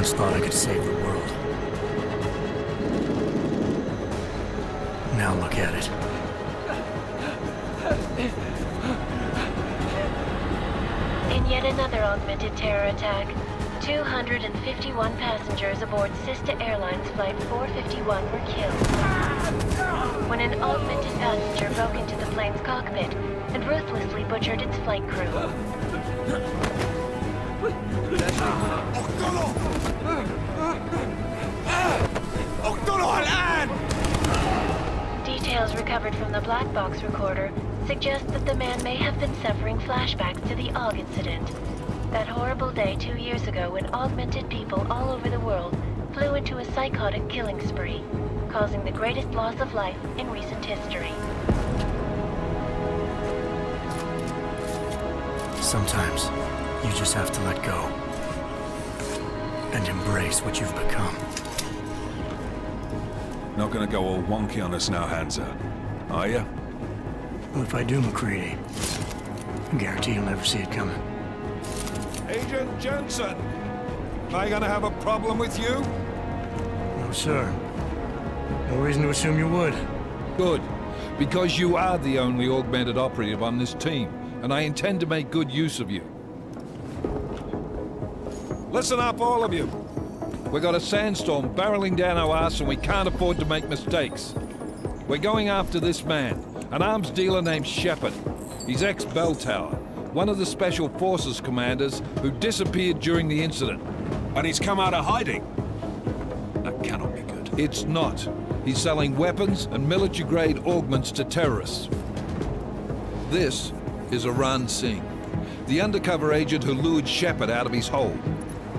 once thought I could save the world. Now look at it. In yet another augmented terror attack, 251 passengers aboard Sister Airlines Flight 451 were killed when an augmented passenger broke into the plane's cockpit and ruthlessly butchered its flight crew. Details recovered from the black box recorder suggest that the man may have been suffering flashbacks to the AUG incident. That horrible day 2 years ago when augmented people all over the world flew into a psychotic killing spree, causing the greatest loss of life in recent history. Sometimes, you just have to let go. And embrace what you've become. Not gonna go all wonky on us now, Hansa, are ya? Well, if I do, McCready, I guarantee you'll never see it coming. Agent Jensen! Am I gonna have a problem with you? No, sir. No reason to assume you would. Good, because you are the only augmented operative on this team, and I intend to make good use of you. Listen up, all of you. We got a sandstorm barreling down our arse and we can't afford to make mistakes. We're going after this man, an arms dealer named Shepard. He's ex-Bell Tower, one of the Special Forces commanders who disappeared during the incident. And he's come out of hiding. That cannot be good. It's not. He's selling weapons and military-grade augments to terrorists. This is Aran Singh, the undercover agent who lured Shepard out of his hole.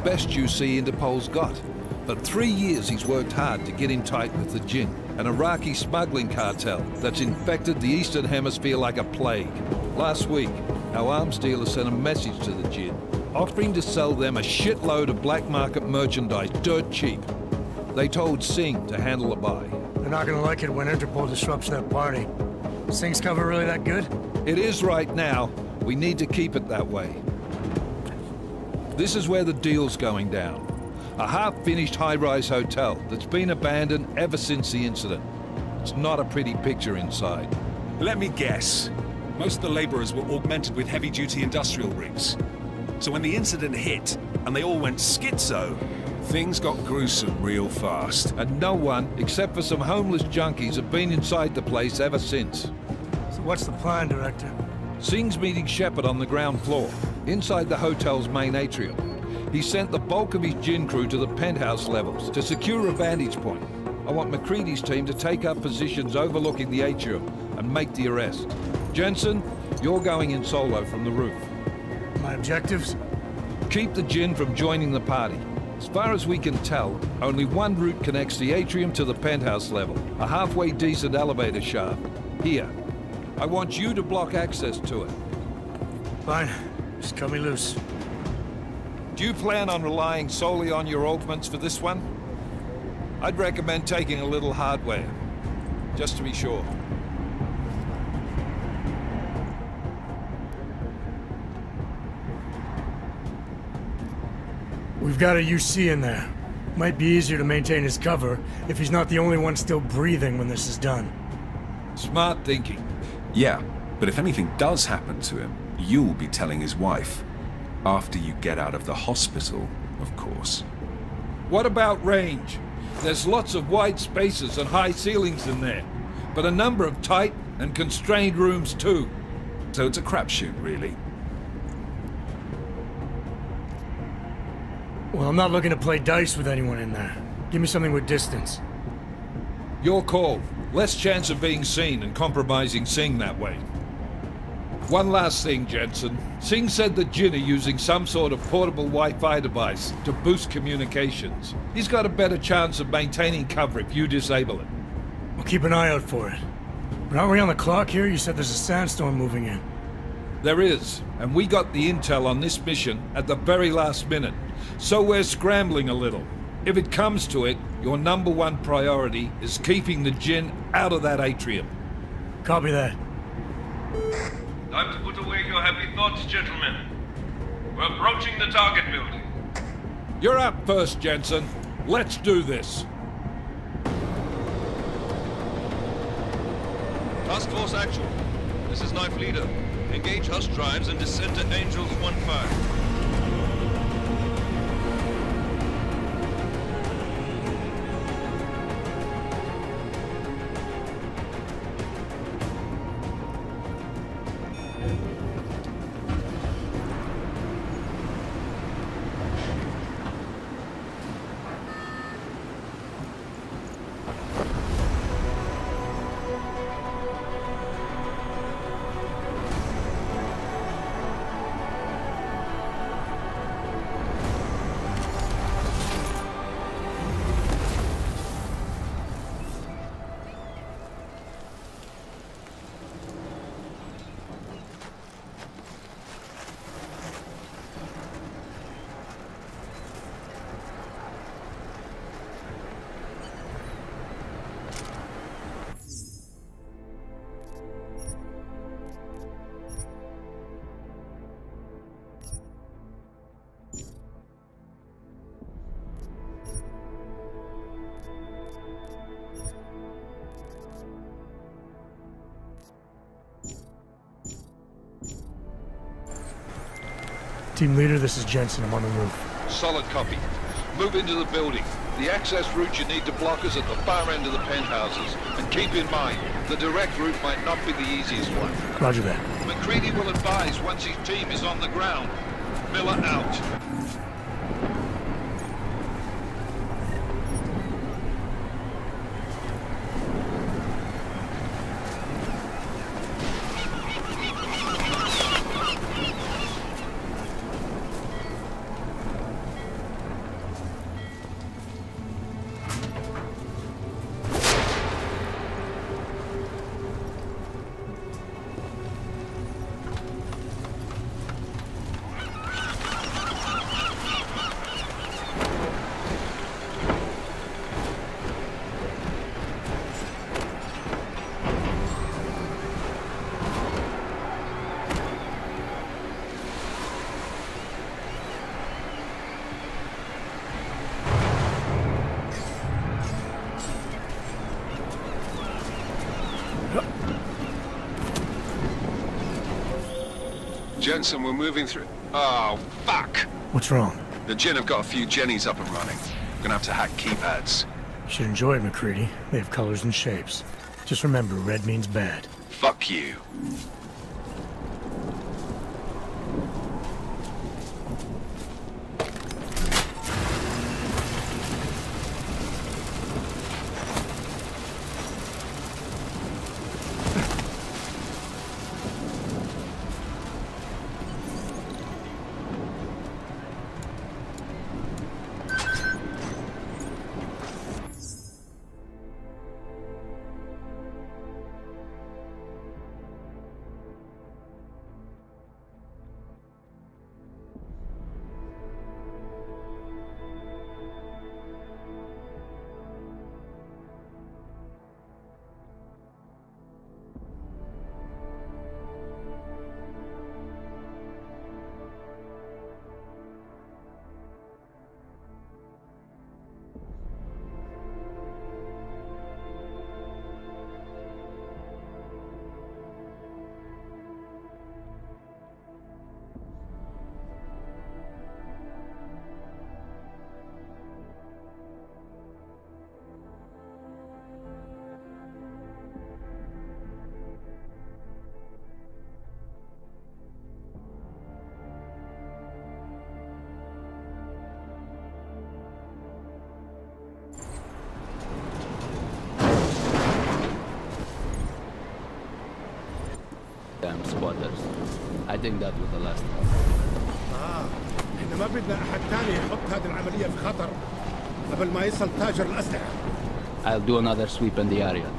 Best you see Interpol's got. For 3 years he's worked hard to get in tight with the Jinn, an Iraqi smuggling cartel that's infected the Eastern Hemisphere like a plague. Last week, our arms dealer sent a message to the Jinn, offering to sell them a shitload of black market merchandise dirt cheap. They told Singh to handle the buy. They're not gonna like it when Interpol disrupts that party. Singh's cover really that good? It is right now. We need to keep it that way. This is where the deal's going down. A half-finished high-rise hotel that's been abandoned ever since the incident. It's not a pretty picture inside. Let me guess. Most of the laborers were augmented with heavy-duty industrial rigs. So when the incident hit, and they all went schizo, things got gruesome real fast. And no one, except for some homeless junkies, have been inside the place ever since. So what's the plan, Director? Singh's meeting Shepard on the ground floor, inside the hotel's main atrium. He sent the bulk of his Jinn crew to the penthouse levels to secure a vantage point. I want McCready's team to take up positions overlooking the atrium and make the arrest. Jensen, you're going in solo from the roof. My objectives? Keep the Jinn from joining the party. As far as we can tell, only one route connects the atrium to the penthouse level, a halfway decent elevator shaft. Here. I want you to block access to it. Fine. Just cut me loose. Do you plan on relying solely on your augments for this one? I'd recommend taking a little hardware, just to be sure. We've got a UC in there. Might be easier to maintain his cover if he's not the only one still breathing when this is done. Smart thinking. Yeah, but if anything does happen to him, you'll be telling his wife. After you get out of the hospital, of course. What about range? There's lots of wide spaces and high ceilings in there, but a number of tight and constrained rooms too. So it's a crapshoot, really. Well, I'm not looking to play dice with anyone in there. Give me something with distance. Your call. Less chance of being seen and compromising Singh that way. One last thing, Jensen. Singh said the Jinn are using some sort of portable Wi-Fi device to boost communications. He's got a better chance of maintaining cover if you disable it. We'll keep an eye out for it. But aren't we on the clock here? You said there's a sandstorm moving in. There is, and we got the intel on this mission at the very last minute. So we're scrambling a little. If it comes to it, your #1 priority is keeping the Jinn out of that atrium. Copy that. Time to put away your happy thoughts, gentlemen. We're approaching the target building. You're up first, Jensen. Let's do this. Task Force Actual. This is Knife Leader. Engage Hush drives and descend to Angels 1-5. Team leader, this is Jensen. I'm on the roof. Solid copy. Move into the building. The access route you need to block is at the far end of the penthouses. And keep in mind, the direct route might not be the easiest one. Roger that. McCready will advise once his team is on the ground. Miller out. Jensen, we're moving through... Oh, fuck! What's wrong? The Jinn have got a few Jennies up and running. Gonna have to hack keypads. You should enjoy it, McCready. They have colors and shapes. Just remember, red means bad. Fuck you. Damn squatters. I think that was the last one. احنا ما بدنا احد تاني يحط هذه العملية في خطر قبل ما يصل تاجر الأسلحة. I'll do another sweep in the area.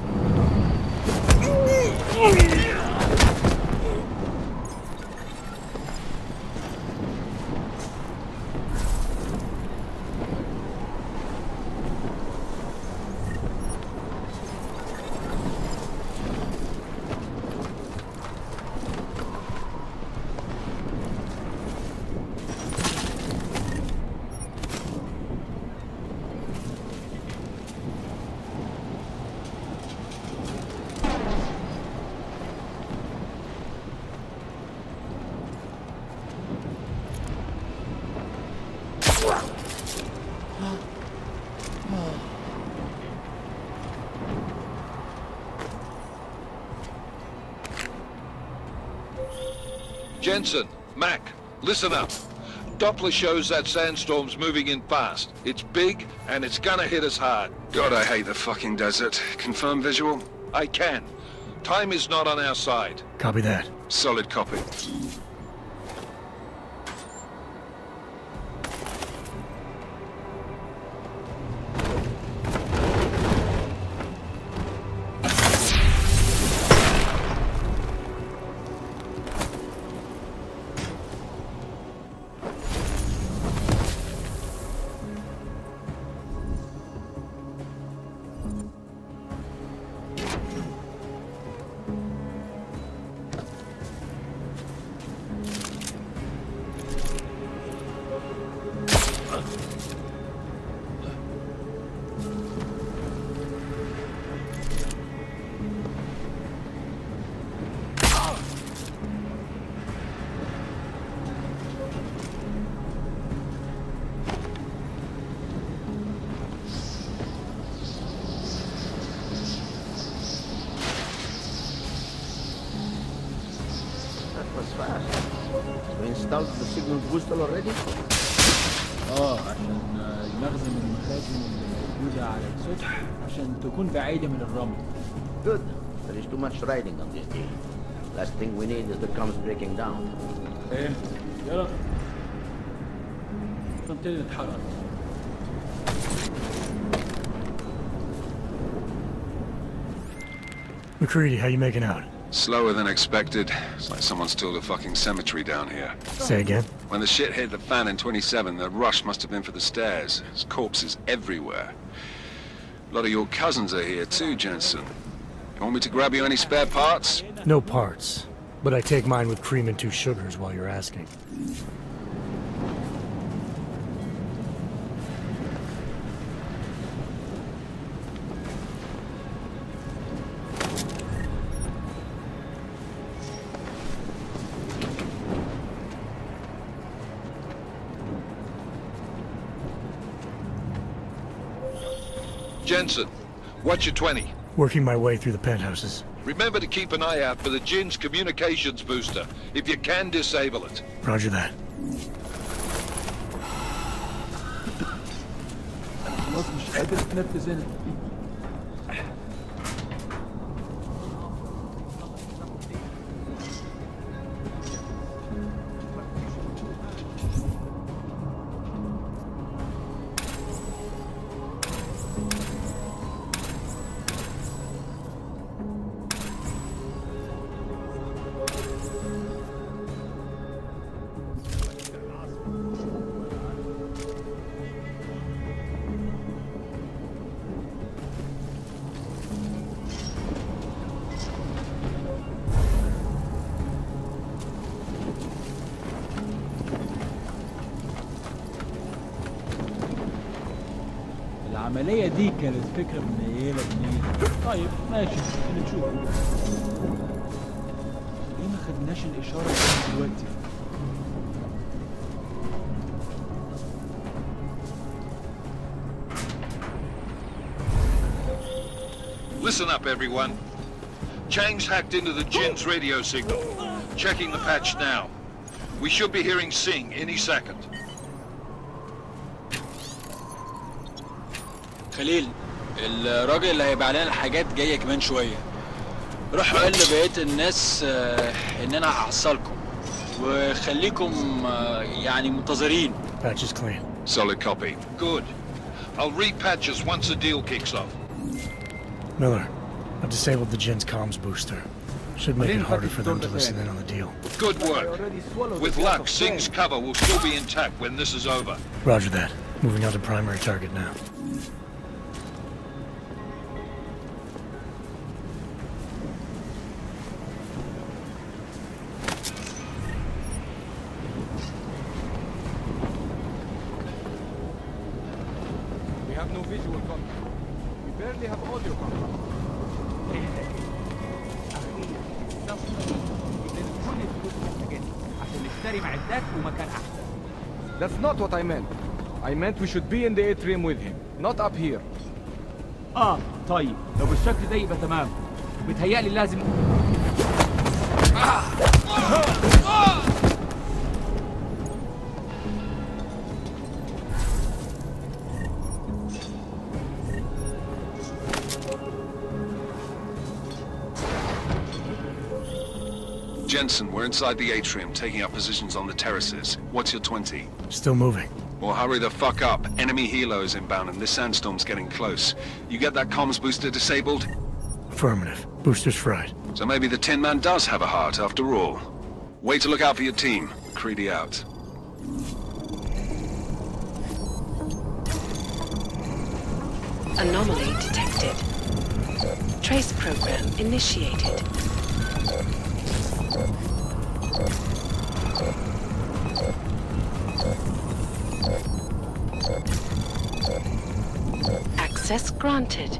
Jensen, Mac, listen up. Doppler shows that sandstorm's moving in fast. It's big, and it's gonna hit us hard. God, I hate the fucking desert. Confirm visual? I can. Time is not on our side. Copy that. Solid copy. Was fast. We installed the signal booster already? عشان نخزن المخازن الموجودة على السطح عشان تكون بعيدة من الرمل. Good. There is too much riding on this deal. Last thing we need is the comms breaking down. ايه يلا نبتدي نتحرك. McCready, how you making out? Slower than expected. It's like someone's tilled a fucking cemetery down here. Say again? When the shit hit the fan in 27, the rush must have been for the stairs. There's corpses everywhere. A lot of your cousins are here too, Jensen. You want me to grab you any spare parts? No parts. But I take mine with cream and 2 sugars while you're asking. Jensen, what's your 20? Working my way through the penthouses. Remember to keep an eye out for the Jin's communications booster. If you can, disable it. Roger that. خلاص مش قادر اتنفس هنا. العملية دي كانت فكرة منيلة بنيلة. طيب ماشي نشوف. ليه ما خدناش الإشارة دي دلوقتي؟ Listen up, everyone. Chang's hacked into the Jin's radio signal. Checking the patch now. We should be hearing Sing any second. خليل الراجل اللي هيبقى علينا الحاجات جايه كمان شويه. روحوا قول لبقيه الناس ان انا هحصلكم وخليكم يعني منتظرين. Patch is clean. Solid copy. Good. I'll repatch us once the deal kicks off. Miller, I've disabled the Jin's comms booster. Should make it harder for them to listen in on the deal. Good work. With luck, Sing's cover will still be intact when this is over. Roger that. Moving on to primary target now. We have no visual contact. We barely have audio contact. That's not what I meant. I meant we should be in the atrium with him, not up here. طيب لو بالشكل ده يبقى تمام. متهيألي لازم Jensen, we're inside the atrium, taking up positions on the terraces. What's your 20? Still moving. Well, hurry the fuck up. Enemy helos inbound and this sandstorm's getting close. You get that comms booster disabled? Affirmative. Booster's fried. So maybe the Tin Man does have a heart after all. Way to look out for your team. Creedy out. Anomaly detected. Trace program initiated. Access granted.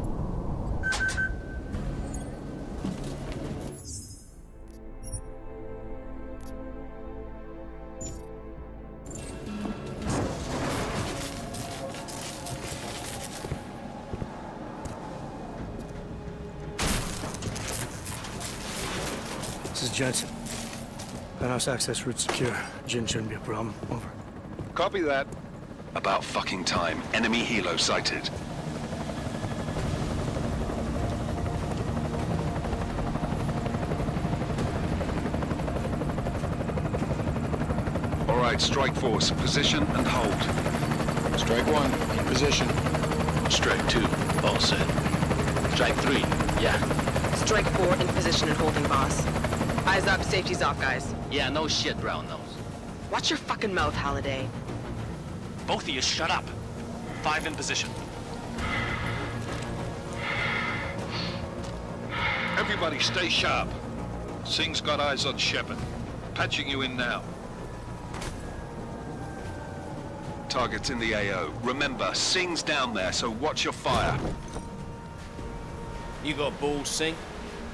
This is Jensen. Penthouse access route secure. Jin shouldn't be a problem. Over. Copy that. About fucking time. Enemy helo sighted. All right, strike force. Position and hold. Strike 1, in position. Strike 2, all set. Strike 3, yeah. Strike 4 in position and holding, boss. Eyes up, safety's off, guys. Yeah, no shit, brown nose. Watch your fucking mouth, Halliday. Both of you shut up. 5 in position. Everybody stay sharp. Singh's got eyes on Shepard. Patching you in now. Target's in the AO. Remember, Singh's down there, so watch your fire. You got balls, Singh?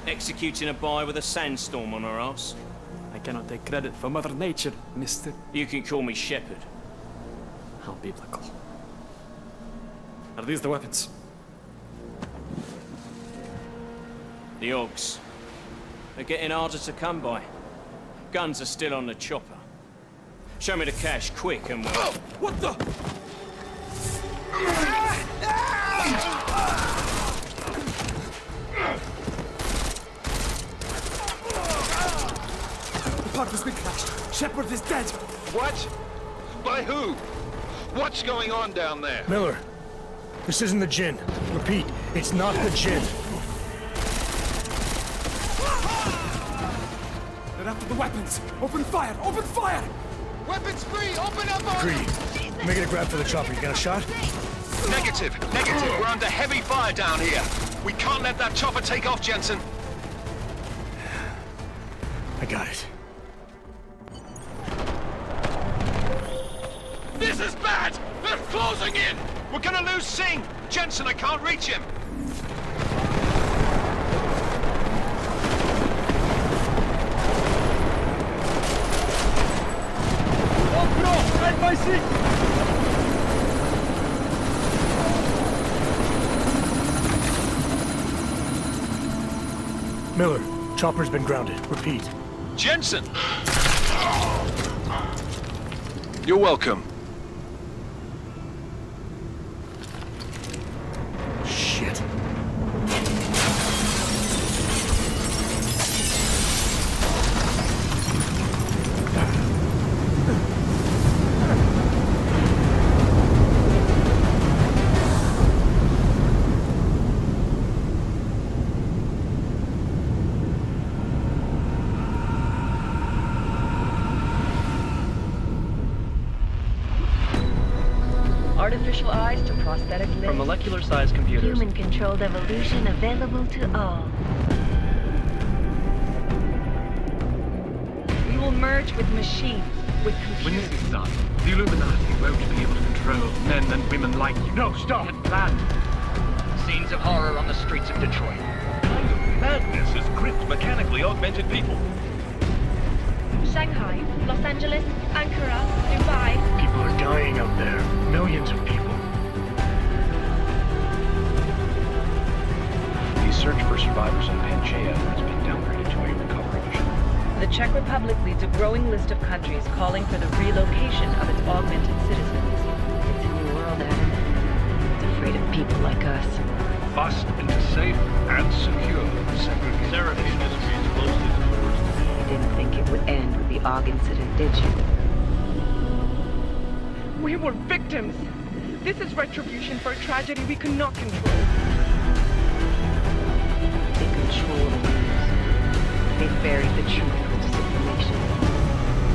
Executing a buy with a sandstorm on our ass? I cannot take credit for Mother Nature, mister. You can call me Shepard. How biblical. Are these the weapons? The Augs. They're getting harder to come by. Guns are still on the chopper. Show me the cash, quick, and we'll... Oh, what the? The part has been crashed. Shepard is dead. What? By who? What's going on down there? Miller, this isn't the Jinn. Repeat, it's not the Jinn. They're after the weapons. Open fire! Open fire! Weapons free! Open up on Greedy. Making a grab for the chopper. You got a shot? Negative. We're under heavy fire down here. We can't let that chopper take off, Jensen. I got it. This is bad! They're closing in! We're gonna lose Singh! Jensen, I can't reach him! Miller, chopper's been grounded. Repeat. Jensen! You're welcome. Shit. Artificial eyes to prosthetic limbs. From molecular-sized computers. Human-controlled evolution available to all. We will merge with machines, with computers. When this is done, the Illuminati won't be able to control men and women like you. No, stop! And plan. Scenes of horror on the streets of Detroit. What kind of madness has gripped mechanically augmented people? Shanghai, Los Angeles, Ankara, Dubai. People are dying out there. Millions of people. The search for survivors in Pangaea has been downgraded to a recovery mission. The Czech Republic leads a growing list of countries calling for the relocation of its augmented citizens. It's a new world, Adam. It's afraid of people like us. Bust into safe and secure segregation. Therapy industry is closely towards didn't think it would end with the AUG incident, did you? We were victims. This is retribution for a tragedy we cannot control. They control the news. They buried the truth with disinformation.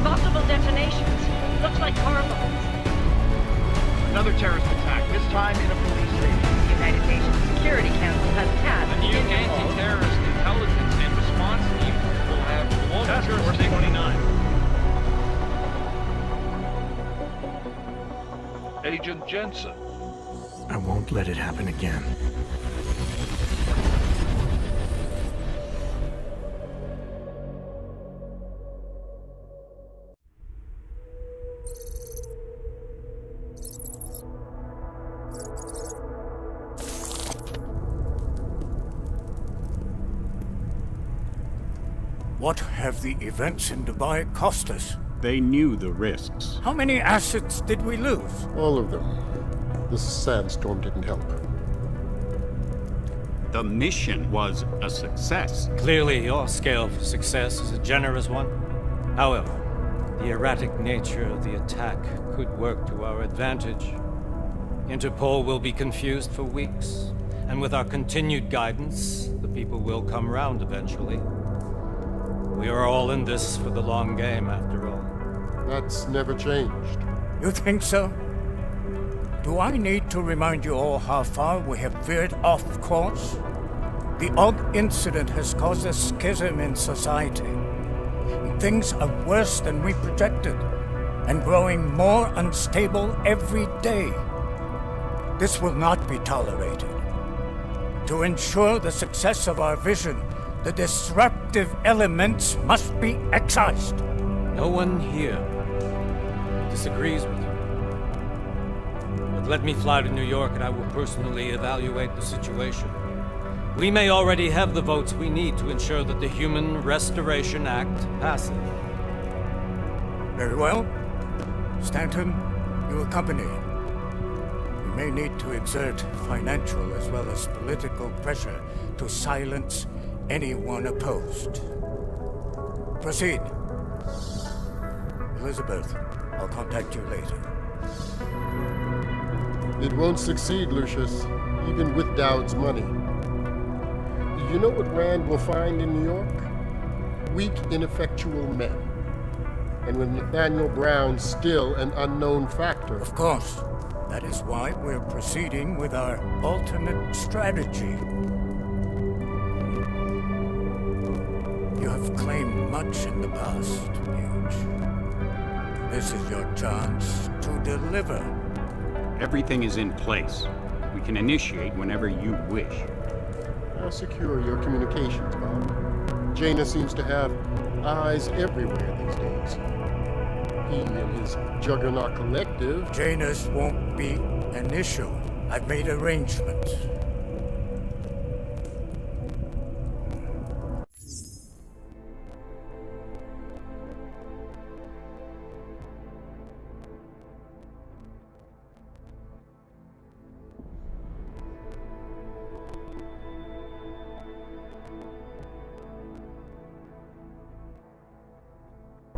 Possible detonations. Looks like car bombs. Another terrorist attack, this time in a police station. The United Nations Security Council has tasked The new anti-terrorist intelligence and response team will have global jurisdiction. 29. Agent Jensen. I won't let it happen again. What have the events in Dubai cost us? They knew the risks. How many assets did we lose? All of them. This sandstorm didn't help. The mission was a success. Clearly, your scale for success is a generous one. However, the erratic nature of the attack could work to our advantage. Interpol will be confused for weeks, and with our continued guidance, the people will come round eventually. We are all in this for the long game, after all. That's never changed. You think so? Do I need to remind you all how far we have veered off course? The AUG incident has caused a schism in society. Things are worse than we projected, and growing more unstable every day. This will not be tolerated. To ensure the success of our vision, the disruptive elements must be excised. No one here disagrees with you. But let me fly to New York and I will personally evaluate the situation. We may already have the votes we need to ensure that the Human Restoration Act passes. Very well. Stanton, you accompany. We may need to exert financial as well as political pressure to silence anyone opposed. Proceed. Elizabeth, I'll contact you later. It won't succeed, Lucius, even with Dowd's money. You know what Rand will find in New York? Weak, ineffectual men. And with Nathaniel Brown still an unknown factor. Of course. That is why we're proceeding with our alternate strategy. You have claimed much in the past, Paige. This is your chance to deliver. Everything is in place. We can initiate whenever you wish. How secure your communications, Bob? Jaina seems to have eyes everywhere these days. He and his Juggernaut Collective... Janus won't be an issue. I've made arrangements.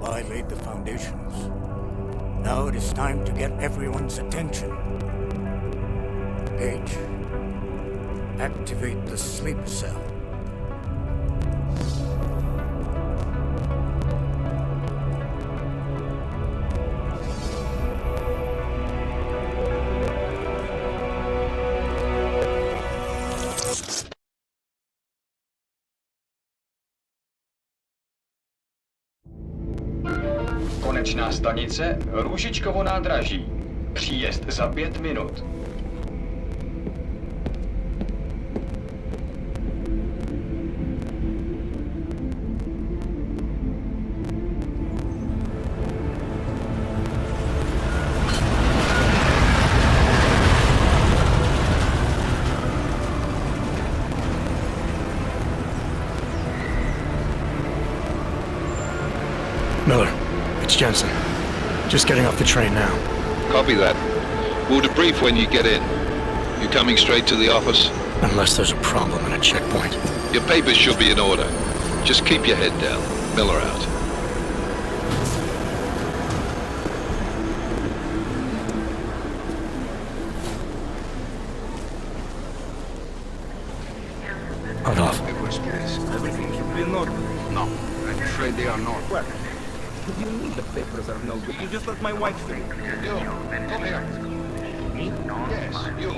I laid the foundations. Now it is time to get everyone's attention. Paige, activate the sleep cell. Konečná stanice Růžičkovo nádraží. Příjezd za 5 minut. Miller, it's Jensen. Just getting off the train now. Copy that. We'll debrief when you get in. You coming straight to the office? Unless there's a problem in a checkpoint. Your papers should be in order. Just keep your head down. Miller out. Hold off. Everything should be in order. No, I'm afraid they are not. Well, you need the papers are no good. You just let my wife through. You, come here. Yes, you.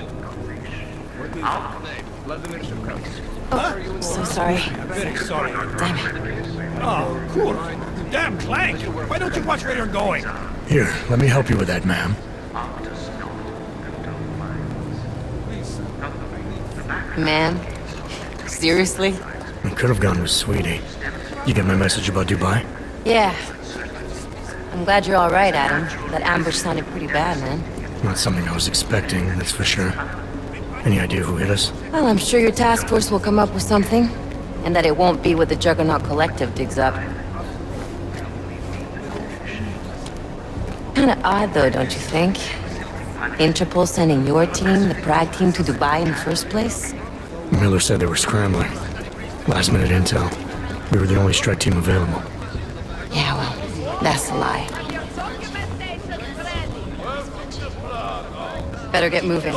What is your name? Vladimir Shevkowski. Oh, so sorry. Very sorry. Damn it. Oh, cool. Damn, Clank! Why don't you watch where you're going? Here, let me help you with that, ma'am. Man? Seriously? I could have gone with Sweetie. You get my message about Dubai? Yeah. I'm glad you're alright, Adam. That ambush sounded pretty bad, man. Not something I was expecting, that's for sure. Any idea who hit us? Well, I'm sure your task force will come up with something. And that it won't be what the Juggernaut Collective digs up. Kinda odd, though, don't you think? Interpol sending your team, the Prague team, to Dubai in the first place? Miller said they were scrambling. Last minute intel. We were the only strike team available. Yeah, well, that's a lie. Better get moving.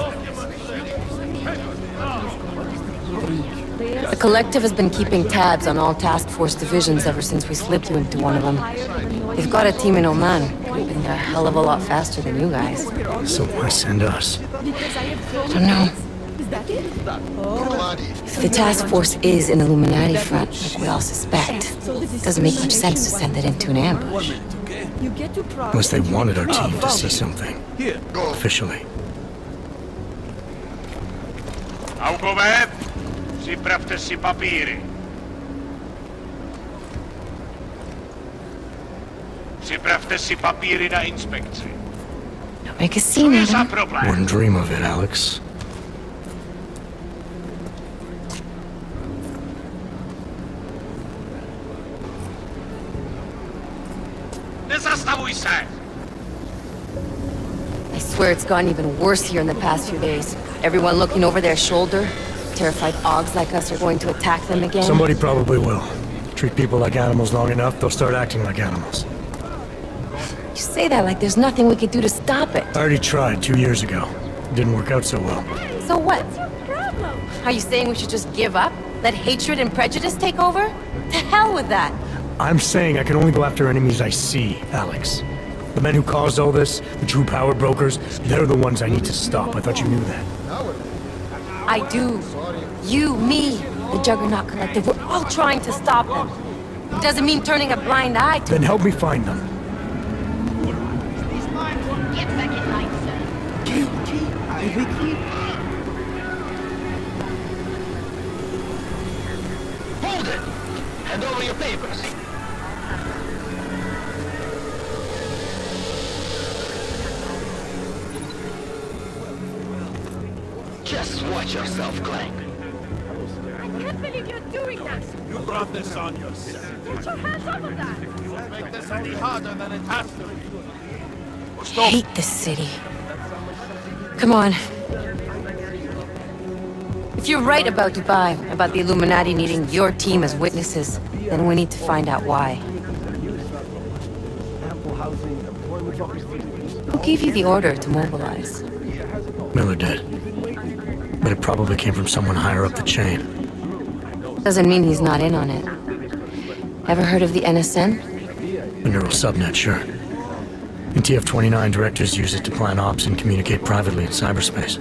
The Collective has been keeping tabs on all task force divisions ever since we slipped you into one of them. They've got a team in Oman, moving a hell of a lot faster than you guys. So why send us? I don't know. If the task force is an Illuminati front, like we all suspect, it doesn't make much sense to send it into an ambush. Unless they wanted our team to see something. Officially. Aukové, připravte si papíry. Připravte si papíry na inspekci. Don't make a scene, Adam. Wouldn't dream of it, Alex. Nezastavuj se! I swear it's gotten even worse here in the past few days. Everyone looking over their shoulder. Terrified Augs like us are going to attack them again. Somebody probably will. Treat people like animals long enough, they'll start acting like animals. You say that like there's nothing we could do to stop it. I already tried 2 years ago. Didn't work out so well. So what? Are you saying we should just give up? Let hatred and prejudice take over? To hell with that! I'm saying I can only go after enemies I see, Alex. The men who caused all this, the true power brokers, they're the ones I need to stop. I thought you knew that. I do. You, me, the Juggernaut Collective, we're all trying to stop them. It doesn't mean turning a blind eye to Then help me find them. Get back in line, sir. Hold it! Hand over your papers. Just watch yourself, Clank. I can't believe you're doing that! You brought this on yourself. Get your hands off of that! You'll make this any harder than it has to be. I hate this city. Come on. If you're right about Dubai, about the Illuminati needing your team as witnesses, then we need to find out why. Who gave you the order to mobilize? Miller did. But it probably came from someone higher up the chain. Doesn't mean he's not in on it. Ever heard of the NSN? The neural subnet, sure. In TF-29, directors use it to plan ops and communicate privately in cyberspace.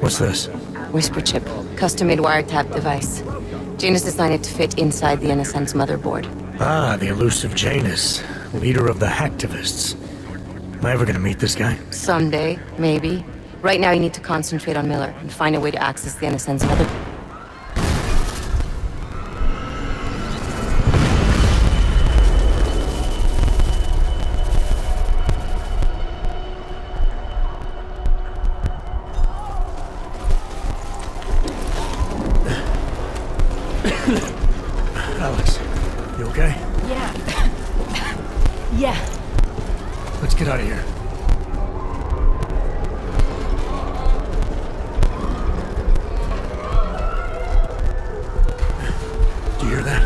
What's this? Whisper chip, custom-made wiretap device. Janus designed it to fit inside the NSN's motherboard. Ah, the elusive Janus, leader of the hacktivists. Am I ever gonna meet this guy? Someday, maybe. Right now you need to concentrate on Miller and find a way to access the NSN's motherboard. Alex, you okay? Yeah. Yeah. Let's get out of here. Do you hear that?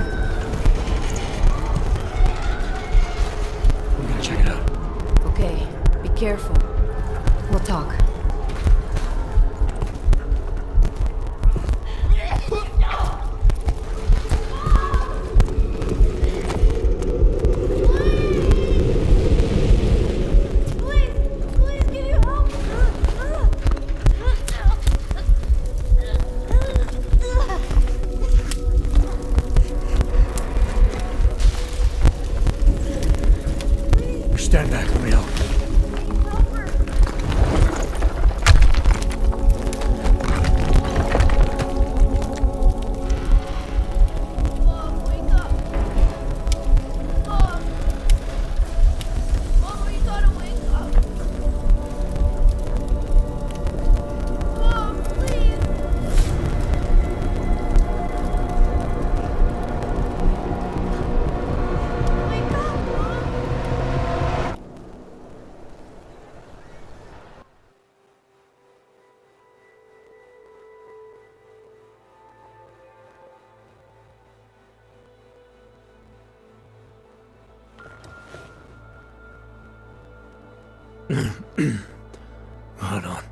Hold on.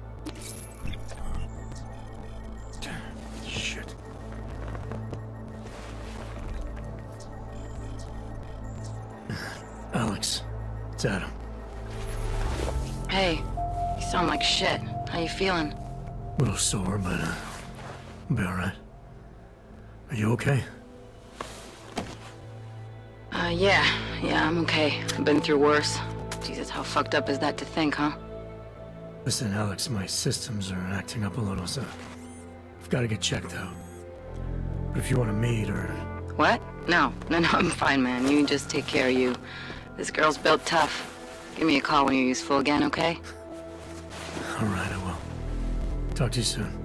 Shit. Alex, it's Adam. Hey, you sound like shit. How you feeling? A little sore, but I'll be alright. Are you okay? Yeah, I'm okay. I've been through worse. Jesus, how fucked up is that to think, huh? Listen, Alex, my systems are acting up a little, so I've got to get checked out. But if you want to meet or... What? No, I'm fine, man. You just take care of you. This girl's built tough. Give me a call when you're useful again, okay? Alright, I will. Talk to you soon.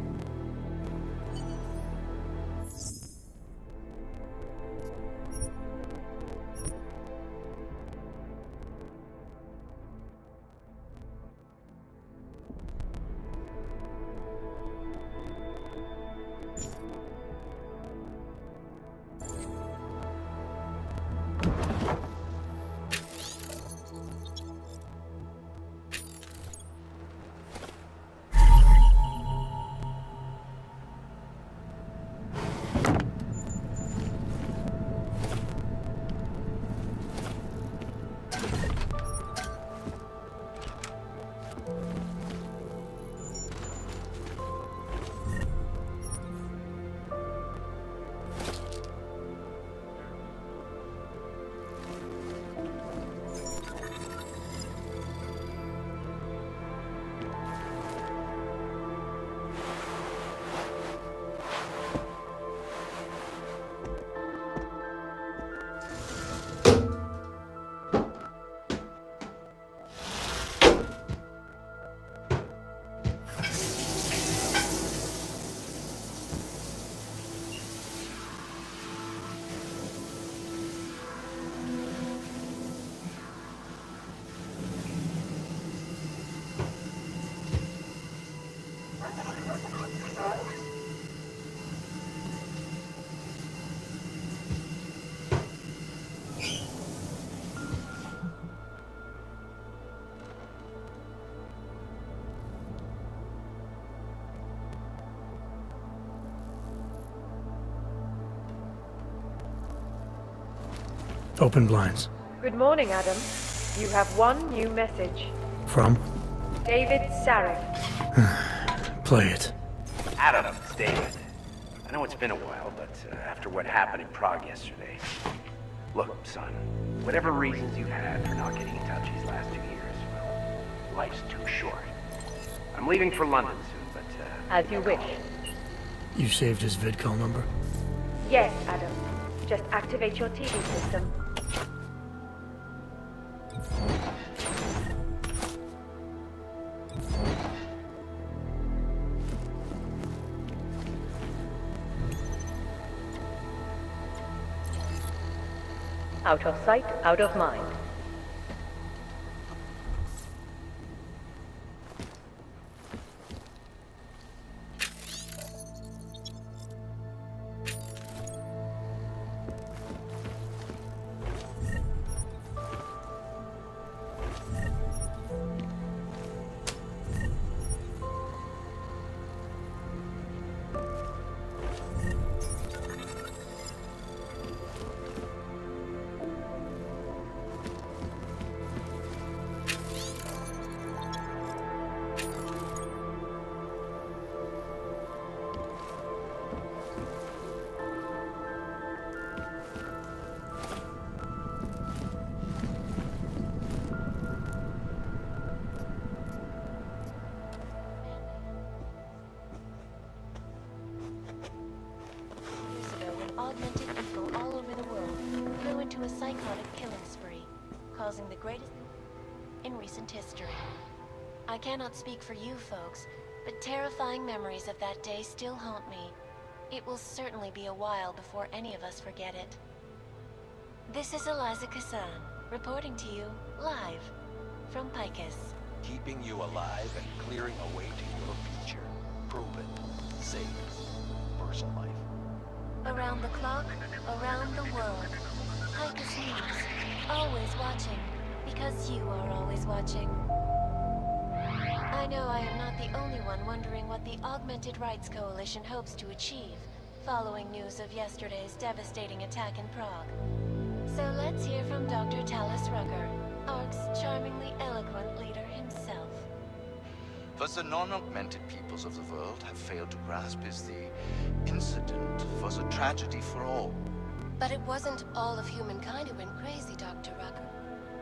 Open blinds. Good morning, Adam. You have one new message. From? David Sarek. Play it. Adam, it's David. I know it's been a while, but after what happened in Prague yesterday... Look, son, whatever reasons you had for not getting in touch these last 2 years, well, life's too short. I'm leaving for London soon, but... As you wish. You saved his vidcall number? Yes, Adam. Just activate your TV system. Out of sight, out of mind. Augmented people all over the world flew into a psychotic killing spree, causing the greatest in recent history. I cannot speak for you folks, but terrifying memories of that day still haunt me. It will certainly be a while before any of us forget it. This is Eliza Kassan, reporting to you live from Picus. Keeping you alive and clearing a way to your future. Proven. Safe. Personal life. Around the clock, around the world. Picus News. Always watching, because you are always watching. I know I am not the only one wondering what the Augmented Rights Coalition hopes to achieve, following news of yesterday's devastating attack in Prague. So let's hear from Dr. Talis Rucker, ARC's charmingly eloquent leader himself. What the non-augmented peoples of the world have failed to grasp is the incident was a tragedy for all. But it wasn't all of humankind who went crazy, Dr. Rucker.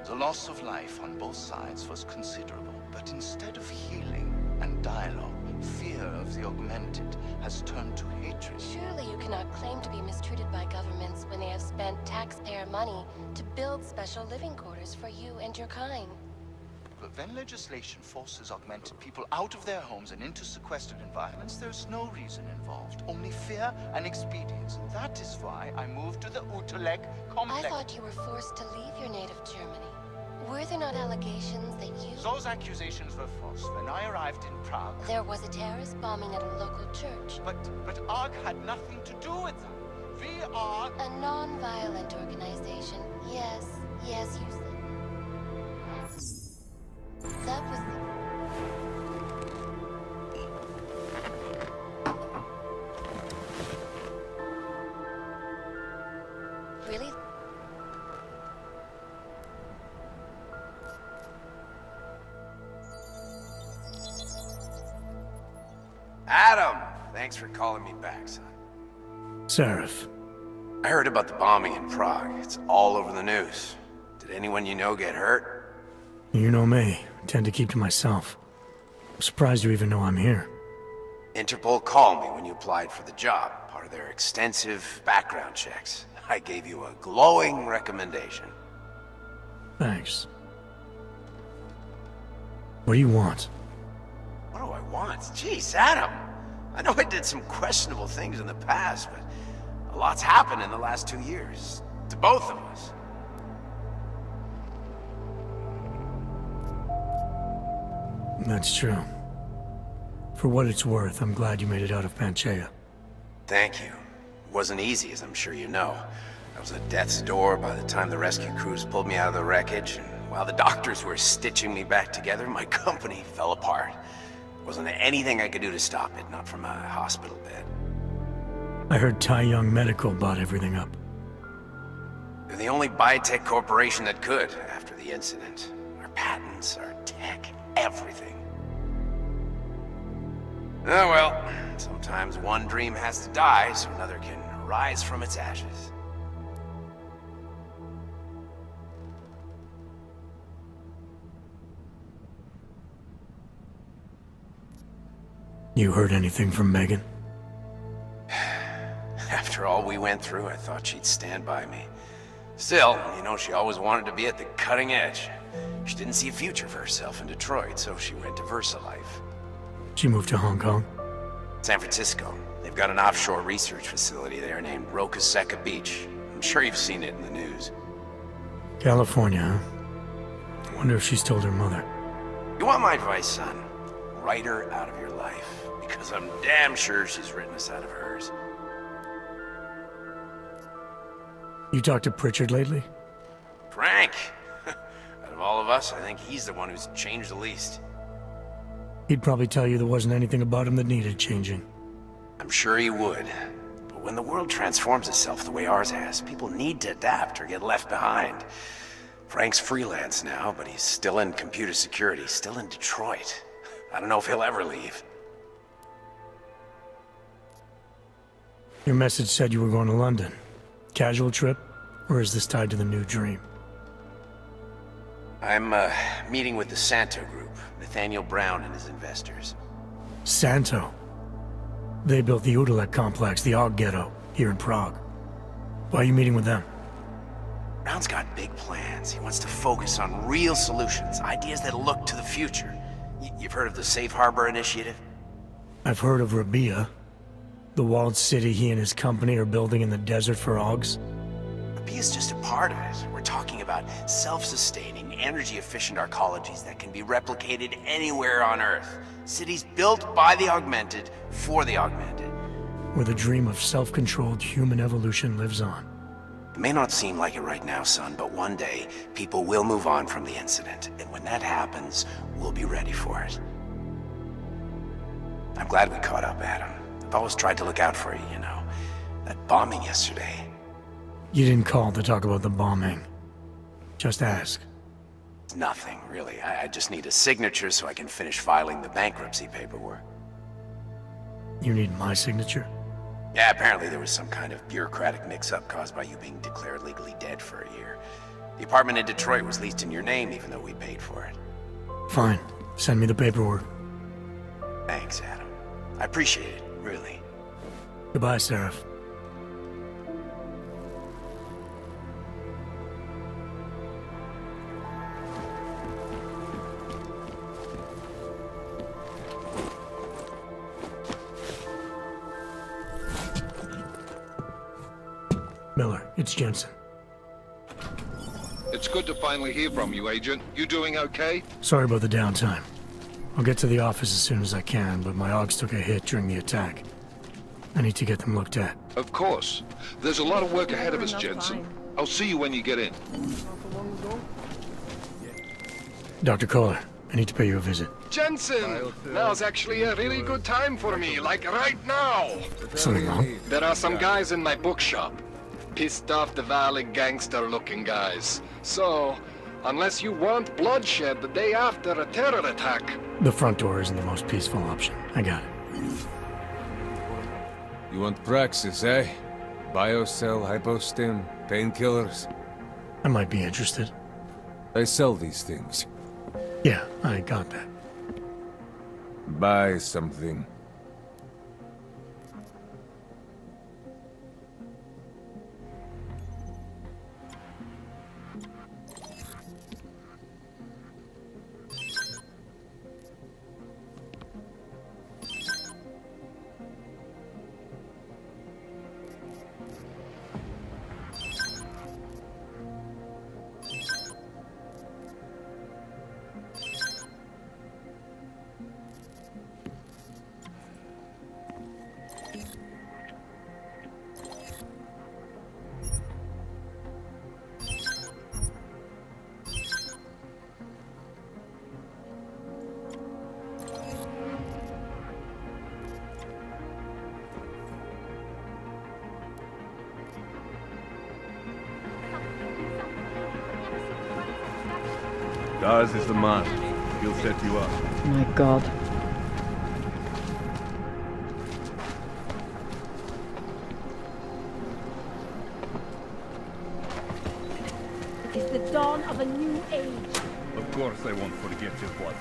The loss of life on both sides was considerable, but instead of healing and dialogue, fear of the augmented has turned to hatred. Surely you cannot claim to be mistreated by governments when they have spent taxpayer money to build special living quarters for you and your kind. But when legislation forces augmented people out of their homes and into sequestered environments, there's no reason involved, only fear and expedience. And that is why I moved to the Utrecht complex. I thought you were forced to leave your native Germany. Were there not allegations that you... Those accusations were false. When I arrived in Prague... There was a terrorist bombing at a local church. But ARC had nothing to do with that. We are... A non-violent organization. Yes, you said. That was... Really? Adam! Thanks for calling me back, son. Seraph. I heard about the bombing in Prague. It's all over the news. Did anyone you know get hurt? You know me. I tend to keep to myself. I'm surprised you even know I'm here. Interpol called me when you applied for the job, part of their extensive background checks. I gave you a glowing recommendation. Thanks. What do you want? What do I want? Jeez, Adam! I know I did some questionable things in the past, but a lot's happened in the last 2 years. To both of us. That's true. For what it's worth, I'm glad you made it out of Panchaea. Thank you. It wasn't easy, as I'm sure you know. I was at death's door by the time the rescue crews pulled me out of the wreckage, and while the doctors were stitching me back together, my company fell apart. Wasn't anything I could do to stop it, not from a hospital bed. I heard Tai Young Medical bought everything up. They're the only biotech corporation that could, after the incident. Our patents, our tech, everything. Oh well, sometimes one dream has to die so another can rise from its ashes. You heard anything from Megan? After all we went through, I thought she'd stand by me. Still, you know, she always wanted to be at the cutting edge. She didn't see a future for herself in Detroit, so she went to VersaLife. She moved to Hong Kong? San Francisco. They've got an offshore research facility there named Roca Seca Beach. I'm sure you've seen it in the news. California, huh? I wonder if she's told her mother. You want my advice, son? Write her out of your life, because I'm damn sure she's written us out of hers. You talked to Pritchard lately? Frank! Out of all of us, I think he's the one who's changed the least. He'd probably tell you there wasn't anything about him that needed changing. I'm sure he would. But when the world transforms itself the way ours has, people need to adapt or get left behind. Frank's freelance now, but he's still in computer security, still in Detroit. I don't know if he'll ever leave. Your message said you were going to London. Casual trip? Or is this tied to the new dream? I'm meeting with the Santo Group, Nathaniel Brown and his investors. Santo? They built the Utrecht complex, the Og Ghetto, here in Prague. Why are you meeting with them? Brown's got big plans. He wants to focus on real solutions, ideas that look to the future. You've heard of the Safe Harbor Initiative? I've heard of Rabia. The walled city he and his company are building in the desert for Augs. Rabia's just a part of it. We're talking about self-sustaining, energy-efficient arcologies that can be replicated anywhere on Earth. Cities built by the augmented, for the augmented. Where the dream of self-controlled human evolution lives on. It may not seem like it right now, son, but one day, people will move on from the incident. And when that happens, we'll be ready for it. I'm glad we caught up, Adam. I've always tried to look out for you, you know. That bombing yesterday. You didn't call to talk about the bombing. Just ask. Nothing, really. I just need a signature so I can finish filing the bankruptcy paperwork. You need my signature? Yeah, apparently there was some kind of bureaucratic mix-up caused by you being declared legally dead for a year. The apartment in Detroit was leased in your name even though we paid for it. Fine. Send me the paperwork. Thanks, Adam. I appreciate it, really. Goodbye, Seraph. Miller, it's Jensen. It's good to finally hear from you, Agent. You doing okay? Sorry about the downtime. I'll get to the office as soon as I can, but my Augs took a hit during the attack. I need to get them looked at. Of course. There's a lot of work ahead of us, Jensen. I'll see you when you get in. Dr. Kohler, I need to pay you a visit. Jensen! Now's actually a really good time for me, like right now! Something wrong? There are some guys in my bookshop. Pissed off the Valley gangster-looking guys. So, unless you want bloodshed the day after a terror attack... The front door isn't the most peaceful option. I got it. You want Praxis, eh? Biocell, hypostim, painkillers? I might be interested. I sell these things. Yeah, I got that. Buy something. Daz is the man. He'll set you up. My God. It is the dawn of a new age. Of course I won't forget your blood.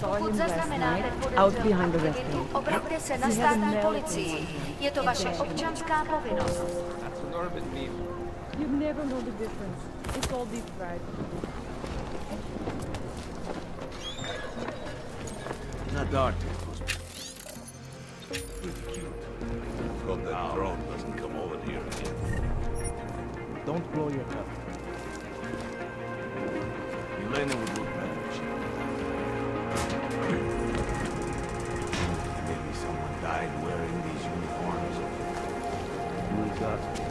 Pokud zaznamenáte podezřelého, obraťte se na státní policii. Je to vaše občanská povinnost. You never know the difference. It's all deep fried. Not dark. Hope that drone doesn't come over here again. Don't blow your cover. Elena would look bad. Maybe someone died wearing these uniforms. Who got this?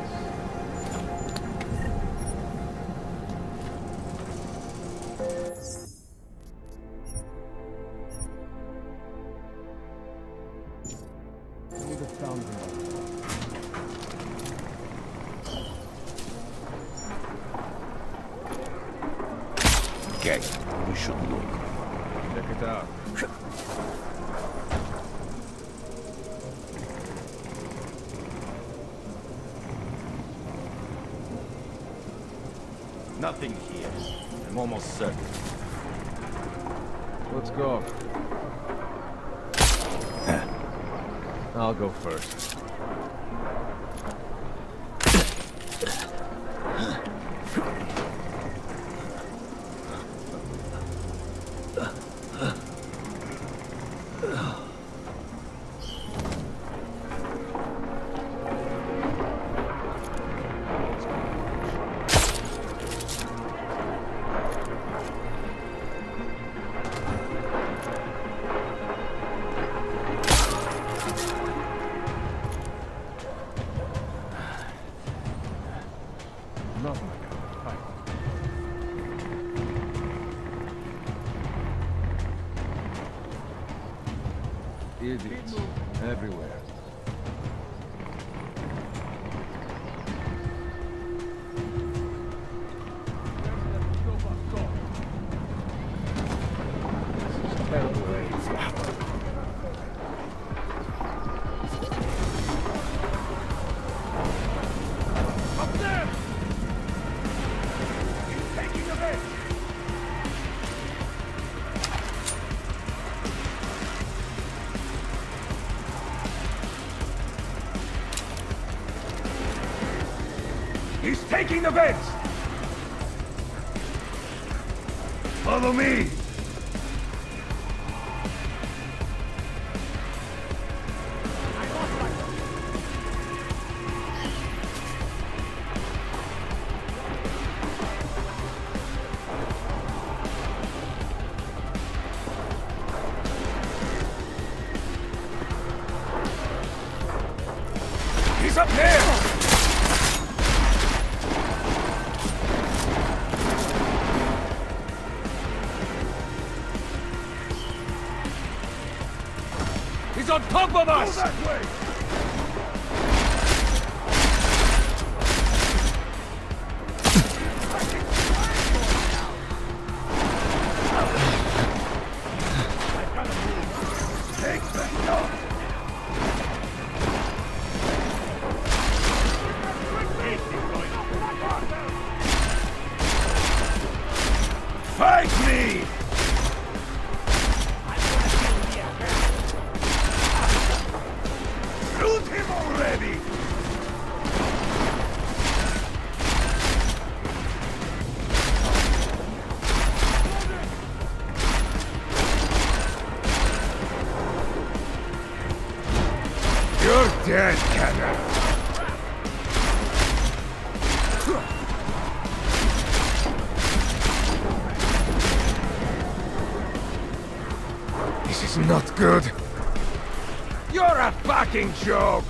Okay, we should look. Check it out. Nothing here. I'm almost certain. Let's go. I'll go first. nothing like that. Fine. Idiots. Everywhere. He's taking the vents! Follow me! He's up there! He's on top of us! Go that way! Take that dog! Fight me! Shoot him already! You're dead, Cannon. This is not good. You're a fucking joke!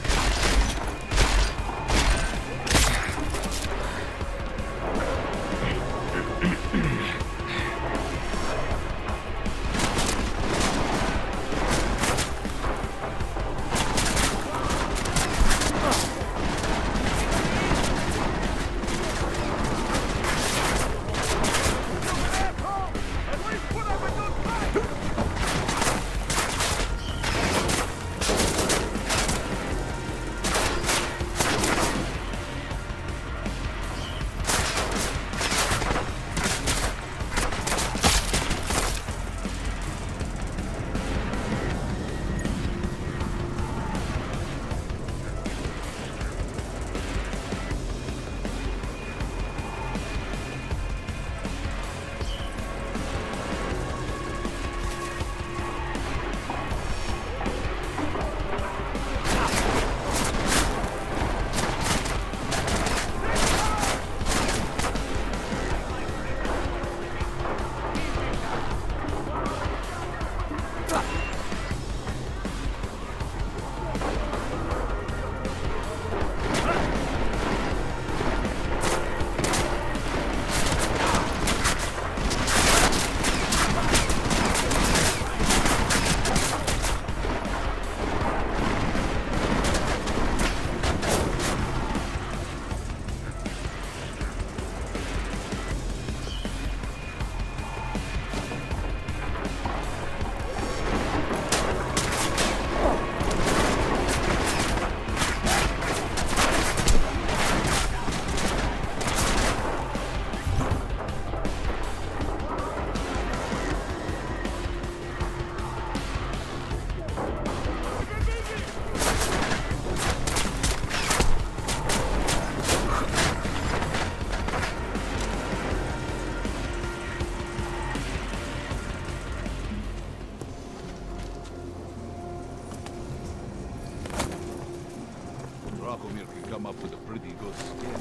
Dracomir can come up with a pretty good skin.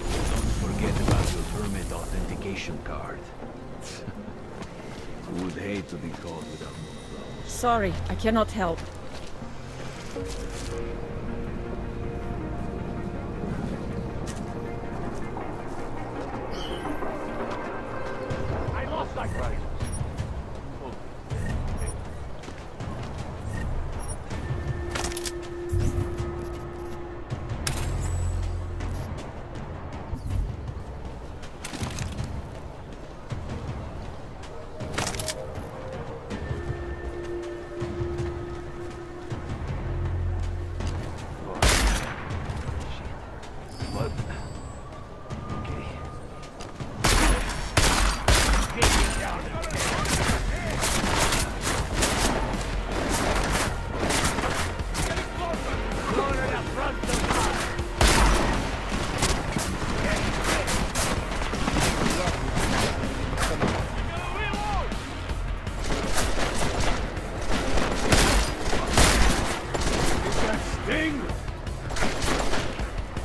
Don't forget about your permit authentication card. Would hate to be caught without one of those. Sorry, I cannot help. I lost my prize.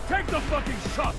Take the fucking shot!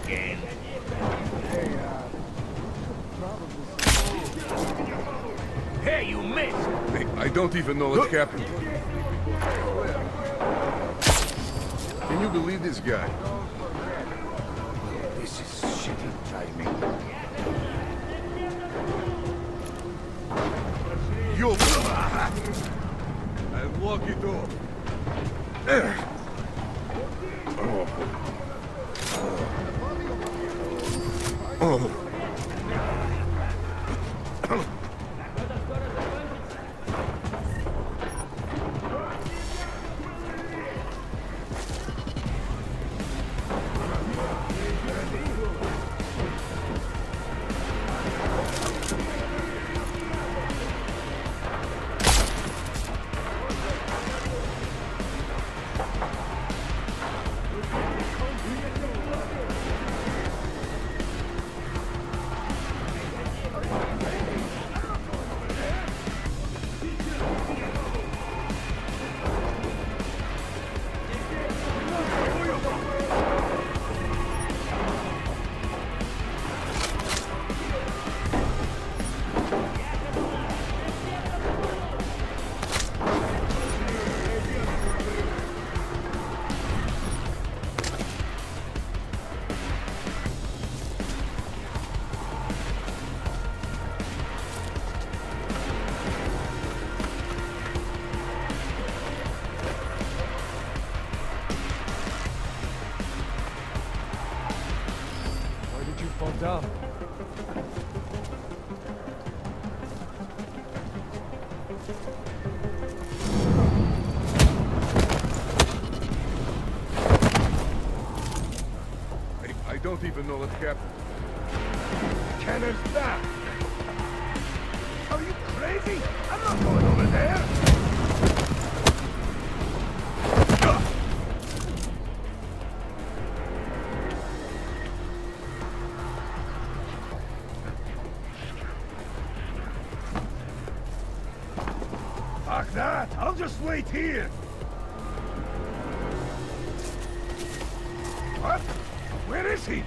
again. Hey, you missed! I don't even know what's happening. Can you believe this guy? This is shitty timing. You! I'll walk it off. Fall down. I don't even know what happened. Cannon's back! Are you crazy? I'm not going over there! Fuck that! I'll just wait here! What? Where is he?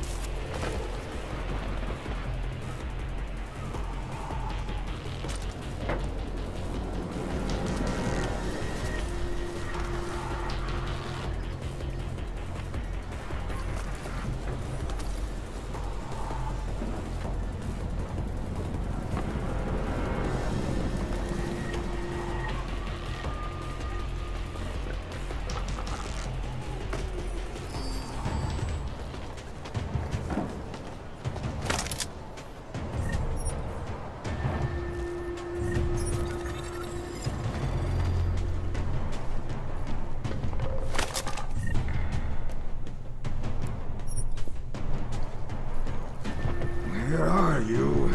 Where are you?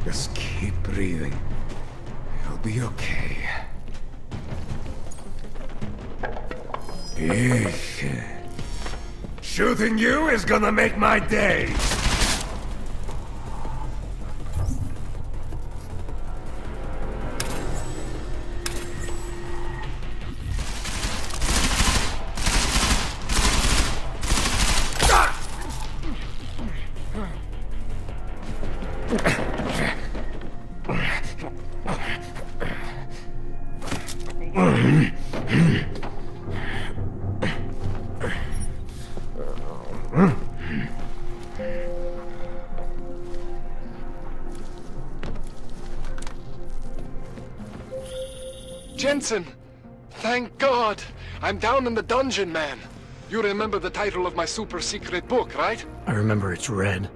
Just keep breathing. You'll be okay. Eesh. Shooting you is gonna make my day! Jensen! Thank God! I'm down in the dungeon, man. You remember the title of my super secret book, right? I remember it's red.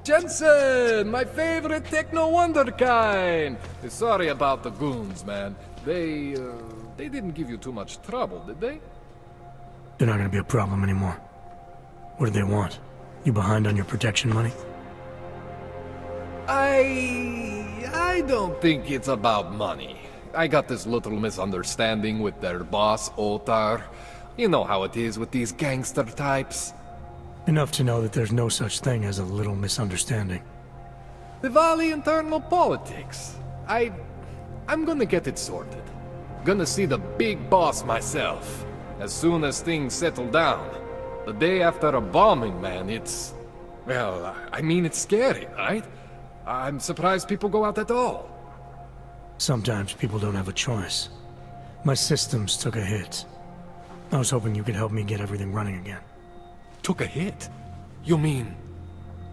Jensen, my favorite techno wonderkind. Sorry about the goons, man. They didn't give you too much trouble, did they? They're not gonna be a problem anymore. What do they want? You behind on your protection money? I don't think it's about money. I got this little misunderstanding with their boss, Otar. You know how it is with these gangster types. Enough to know that there's no such thing as a little misunderstanding. The Valley internal politics. I'm gonna get it sorted. Gonna see the big boss myself. As soon as things settle down. The day after a bombing, man, it's... Well, I mean, it's scary, right? I'm surprised people go out at all. Sometimes people don't have a choice. My systems took a hit. I was hoping you could help me get everything running again. Took a hit? You mean...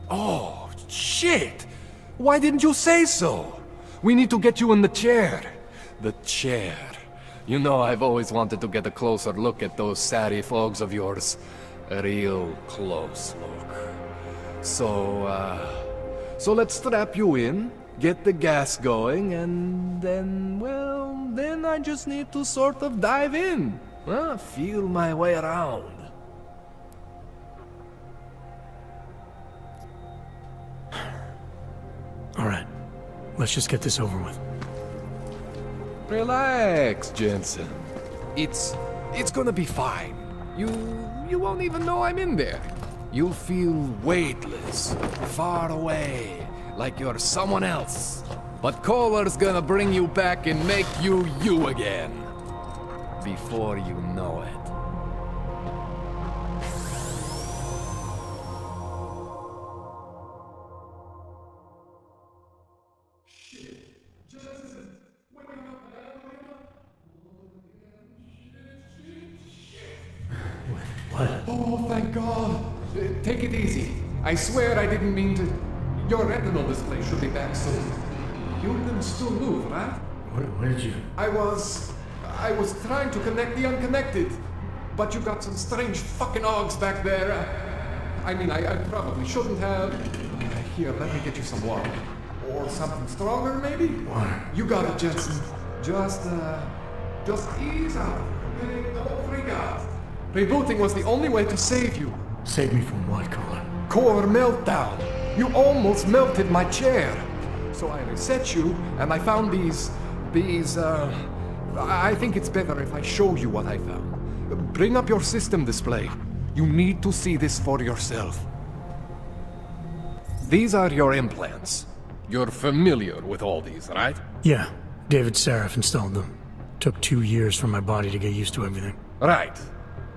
Oh, shit! Why didn't you say so? We need to get you in the chair. The chair. You know I've always wanted to get a closer look at those satty fogs of yours. A real close look. So let's strap you in, get the gas going, and then, well, then I just need to sort of dive in. Feel my way around. All right, let's just get this over with. Relax, Jensen. It's gonna be fine. You won't even know I'm in there. You'll feel weightless, far away, like you're someone else. But Kohler's gonna bring you back and make you you again. Before you know it. What? Oh, thank God. Take it easy. I swear I didn't mean to. Your retinal display should be back soon. You can still move, right? Where did you? I was trying to connect the unconnected, but you got some strange fucking ogs back there. I mean, I probably shouldn't have. Here, let me get you some water. Or something stronger, maybe? Water. You got it, Jensen. Just ease out. Okay? Don't freak out. Rebooting was the only way to save you. Save me from what, Kohler? Core meltdown. You almost melted my chair. So I reset you, and I found these, I think it's better if I show you what I found. Bring up your system display. You need to see this for yourself. These are your implants. You're familiar with all these, right? Yeah, David Sarif installed them. Took 2 years for my body to get used to everything. Right.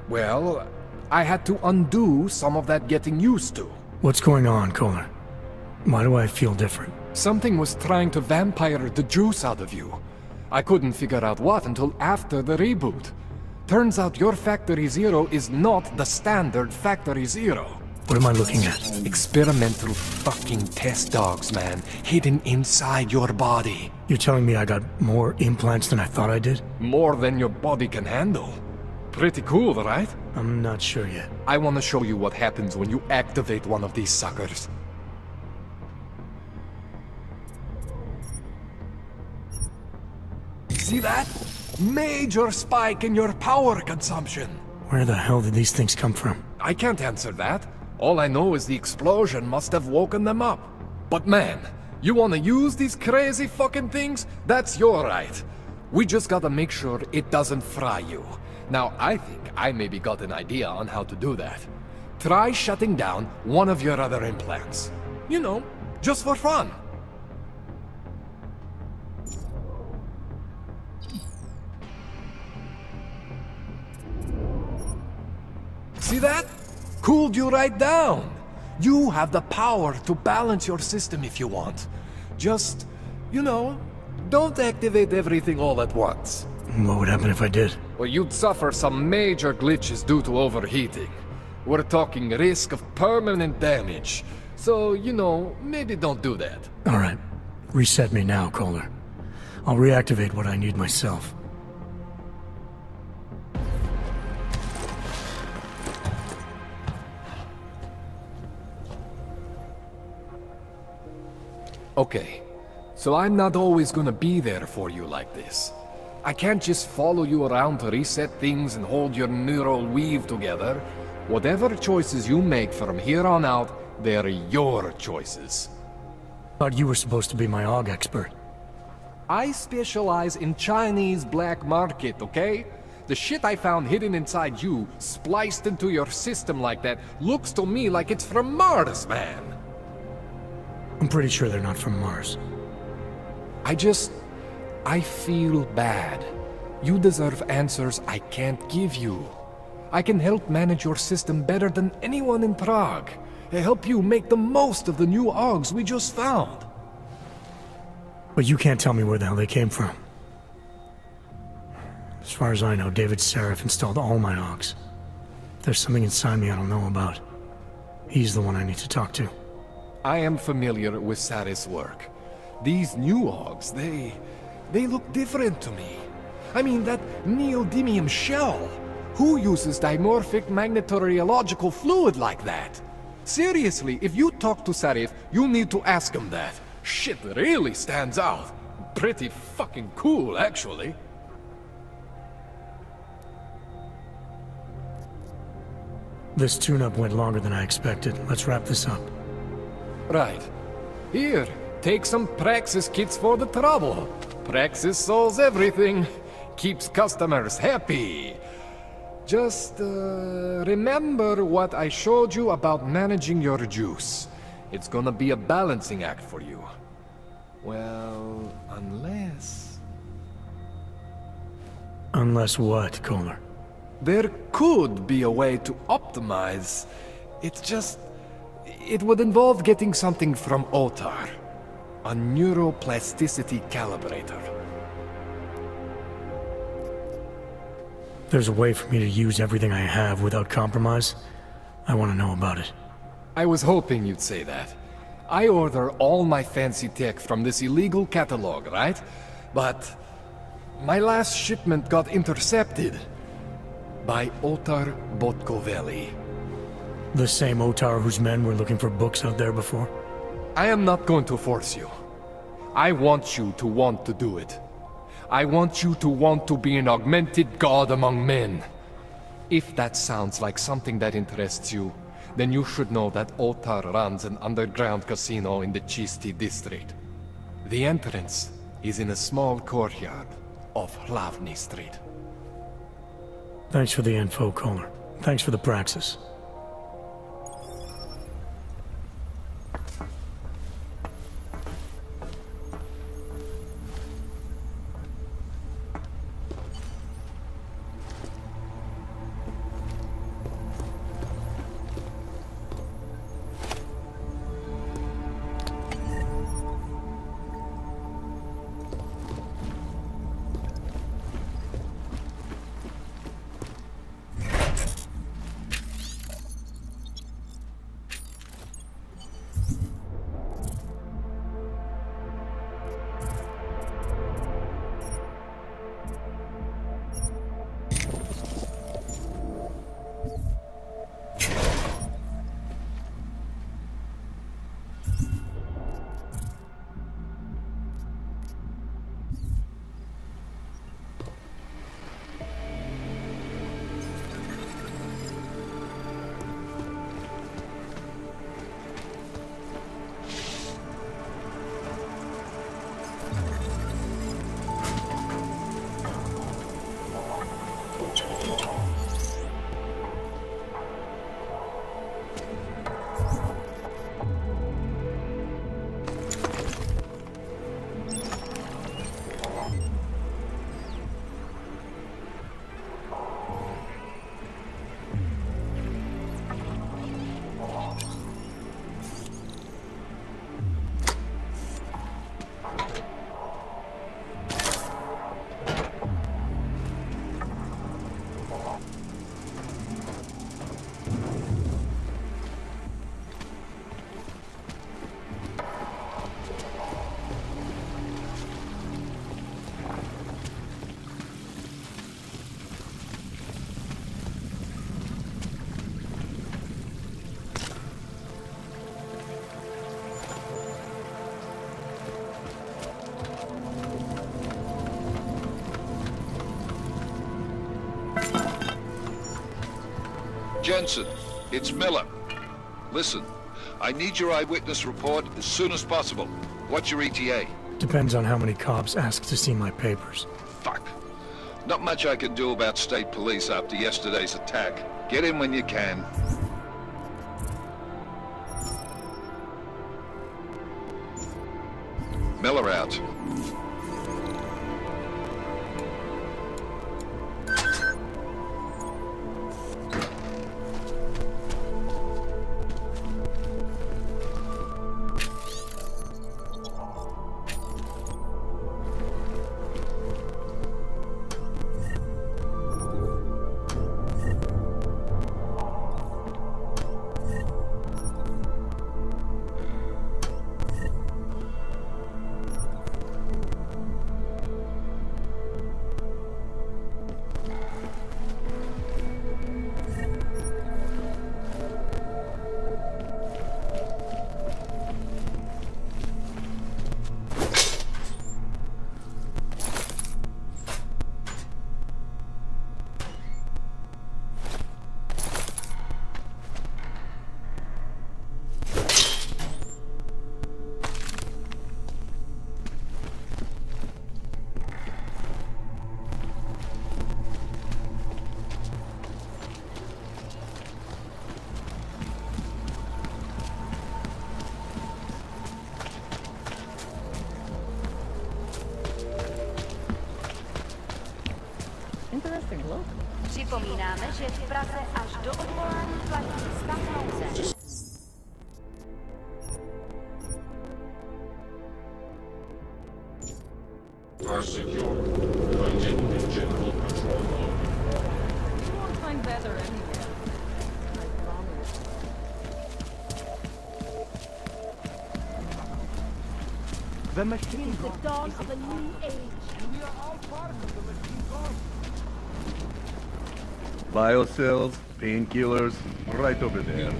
Well, I had to undo some of that getting used to. What's going on, Kohler? Why do I feel different? Something was trying to vampire the juice out of you. I couldn't figure out what until after the reboot. Turns out your Factory Zero is not the standard Factory Zero. What am I looking at? Experimental fucking test dogs, man. Hidden inside your body. You're telling me I got more implants than I thought I did? More than your body can handle. Pretty cool, right? I'm not sure yet. I want to show you what happens when you activate one of these suckers. See that? Major spike in your power consumption. Where the hell did these things come from? I can't answer that. All I know is the explosion must have woken them up. But man, you want to use these crazy fucking things? That's your right. We just gotta make sure it doesn't fry you. Now, I think I maybe got an idea on how to do that. Try shutting down one of your other implants. You know, just for fun. See that? Cooled you right down. You have the power to balance your system if you want. Just, you know, don't activate everything all at once. What would happen if I did? Well, you'd suffer some major glitches due to overheating. We're talking risk of permanent damage. So, you know, maybe don't do that. All right. Reset me now, Kohler. I'll reactivate what I need myself. Okay, so I'm not always gonna be there for you like this. I can't just follow you around to reset things and hold your neural weave together. Whatever choices you make from here on out, they're your choices. Thought you were supposed to be my AUG expert. I specialize in Chinese black market, okay? The shit I found hidden inside you, spliced into your system like that, looks to me like it's from Mars, man. I'm pretty sure they're not from Mars. I feel bad. You deserve answers I can't give you. I can help manage your system better than anyone in Prague. I help you make the most of the new AUGs we just found. But you can't tell me where the hell they came from. As far as I know, David Sarif installed all my AUGs. If there's something inside me I don't know about, he's the one I need to talk to. I am familiar with Sarif's work. These new AUGs, they look different to me. I mean, that neodymium shell. Who uses dimorphic magnetorheological fluid like that? Seriously, if you talk to Sarif, you need to ask him that. Shit really stands out. Pretty fucking cool, actually. This tune-up went longer than I expected. Let's wrap this up. Right. Here, take some praxis kits for the trouble. Praxis solves everything. Keeps customers happy. Just, remember what I showed you about managing your juice. It's gonna be a balancing act for you. Well, unless... Unless what, Kohler? There could be a way to optimize. It's just... It would involve getting something from Otar. A neuroplasticity calibrator. There's a way for me to use everything I have without compromise. I want to know about it. I was hoping you'd say that. I order all my fancy tech from this illegal catalog, right? But my last shipment got intercepted by Otar Botkoveli. The same Otar whose men were looking for books out there before? I am not going to force you. I want you to want to do it. I want you to want to be an augmented god among men. If that sounds like something that interests you, then you should know that Otar runs an underground casino in the Chisti district. The entrance is in a small courtyard off Hlavny Street. Thanks for the info, Kohler. Thanks for the praxis. Jensen, it's Miller. Listen, I need your eyewitness report as soon as possible. What's your ETA? Depends on how many cops ask to see my papers. Fuck. Not much I can do about state police after yesterday's attack. Get in when you can. Miller out. Připomínáme, že v Praze až do odvolání platí stav nouze. Are secure. Continue in general control mode. You won't find better anywhere. I promise. The machine It is the dawn of a new age. We are all part of the machine gun. Biocells, painkillers, right over there.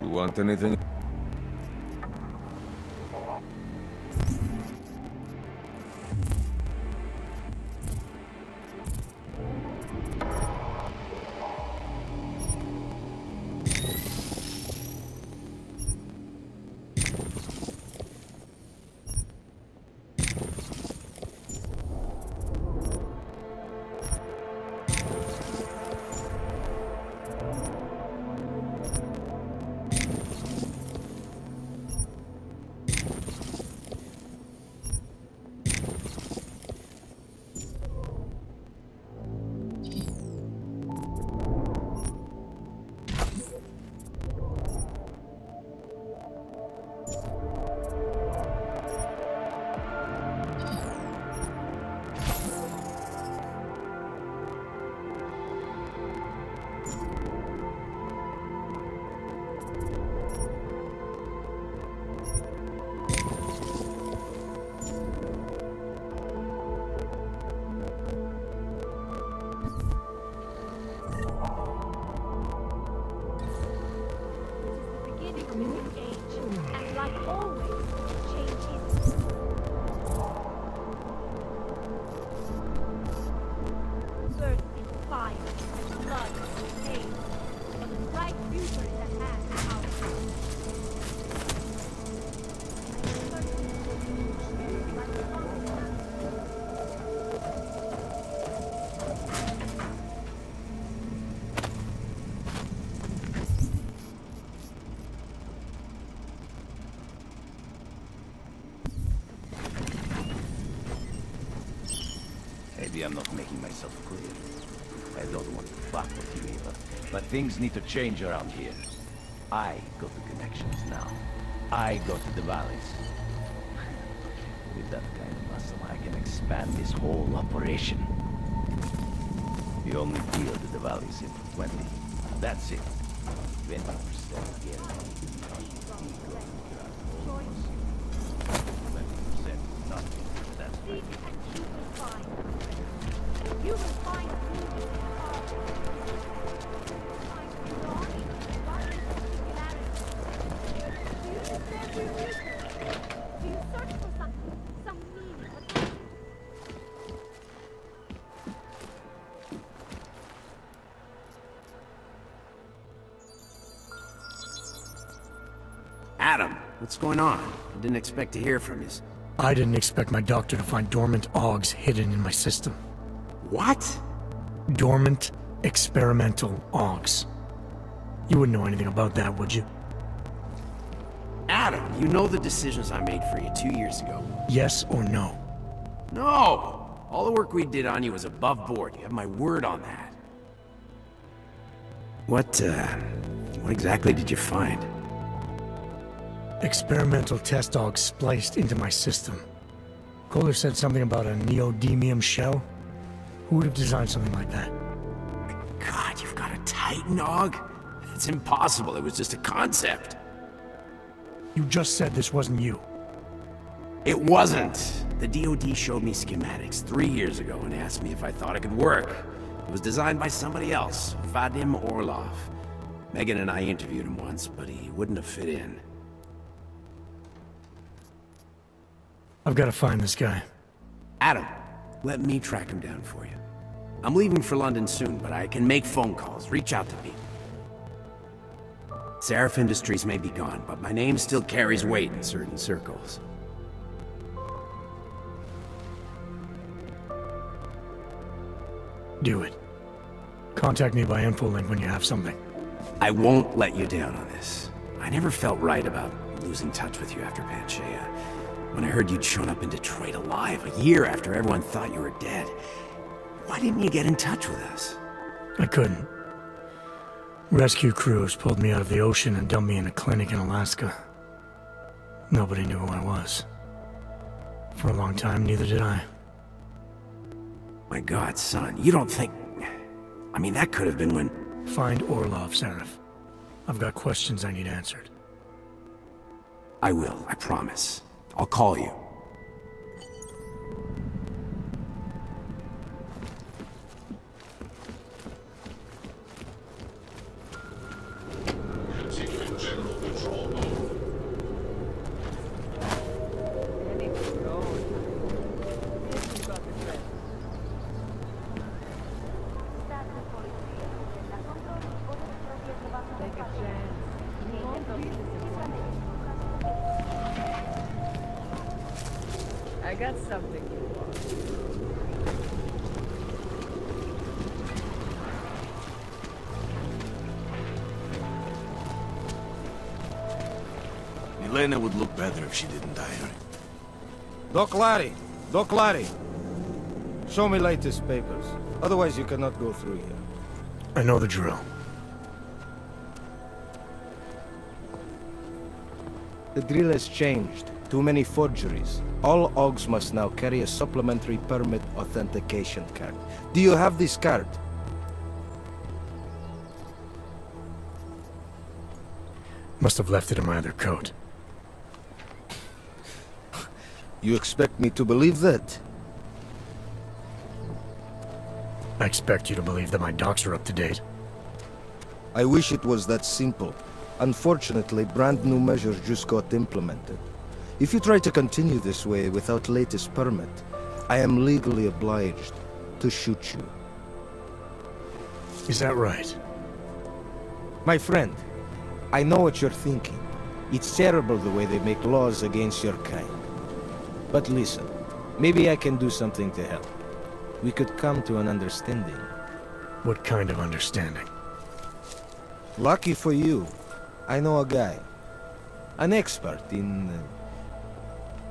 You want anything? Maybe I'm not making myself clear. I don't want to fuck with you either, but things need to change around here. I got the connections now. I go to the valleys. With that kind of muscle, I can expand this whole operation. The only deal that the valley's in for 20. That's it. 20% guaranteed. 20% nothing. That's right. You will find Adam, what's going on? I didn't expect to hear from you. I didn't expect my doctor to find dormant augs hidden in my system. What? Dormant, experimental augs. You wouldn't know anything about that, would you? Adam, you know the decisions I made for you 2 years ago. Yes or no? No! All the work we did on you was above board. You have my word on that. What exactly did you find? Experimental test augs spliced into my system. Kohler said something about a neodymium shell. Who would have designed something like that? God, you've got a Titan aug? It's impossible. It was just a concept. You just said this wasn't you. It wasn't. The DoD showed me schematics 3 years ago and asked me if I thought it could work. It was designed by somebody else, Vadim Orlov. Megan and I interviewed him once, but he wouldn't have fit in. I've got to find this guy. Adam, let me track him down for you. I'm leaving for London soon, but I can make phone calls, reach out to people. Seraph Industries may be gone, but my name still carries weight in certain circles. Do it. Contact me by InfoLink when you have something. I won't let you down on this. I never felt right about losing touch with you after Panchea. When I heard you'd shown up in Detroit alive, a year after everyone thought you were dead. Why didn't you get in touch with us? I couldn't. Rescue crews pulled me out of the ocean and dumped me in a clinic in Alaska. Nobody knew who I was. For a long time, neither did I. My God, son, you don't think... I mean, that could have been when... Find Orlov, Seraph. I've got questions I need answered. I will, I promise. I'll call you. Continuing general control mode. I got something you want. Elena would look better if she didn't die. Doc Larry! Doc Larry! Show me latest papers. Otherwise you cannot go through here. I know the drill. The drill has changed. Too many forgeries. All OGs must now carry a supplementary permit authentication card. Do you have this card? Must have left it in my other coat. You expect me to believe that? I expect you to believe that my docs are up to date. I wish it was that simple. Unfortunately, brand new measures just got implemented. If you try to continue this way without latest permit, I am legally obliged to shoot you. Is that right? My friend, I know what you're thinking. It's terrible the way they make laws against your kind. But listen, maybe I can do something to help. We could come to an understanding. What kind of understanding? Lucky for you, I know a guy. An expert in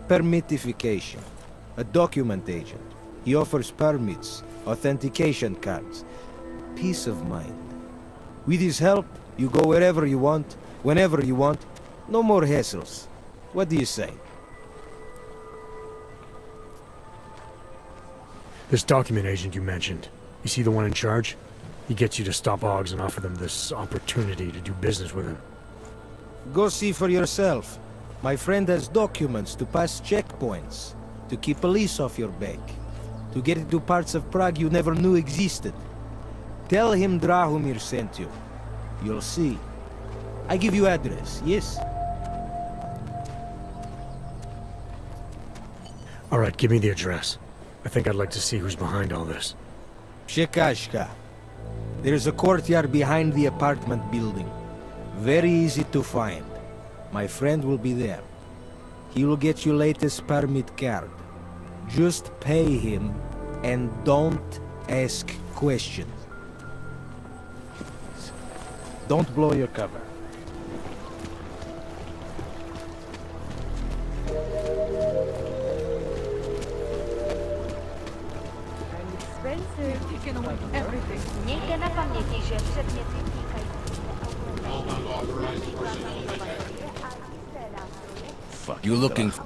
permitification. A document agent. He offers permits, authentication cards, peace of mind. With his help, you go wherever you want, whenever you want. No more hassles. What do you say? This document agent you mentioned, is he the one in charge? He gets you to stop OGs and offer them this opportunity to do business with him. Go see for yourself. My friend has documents to pass checkpoints, to keep police off your back, to get into parts of Prague you never knew existed. Tell him Drahomir sent you. You'll see. I give you address, yes? All right, give me the address. I think I'd like to see who's behind all this. Shekashka. There's a courtyard behind the apartment building. Very easy to find. My friend will be there. He will get you latest permit card. Just pay him and don't ask questions. Don't blow your cover. Expensive. Taking away everything. Mějte na paměti, že předměty týkající Fuck, you looking for...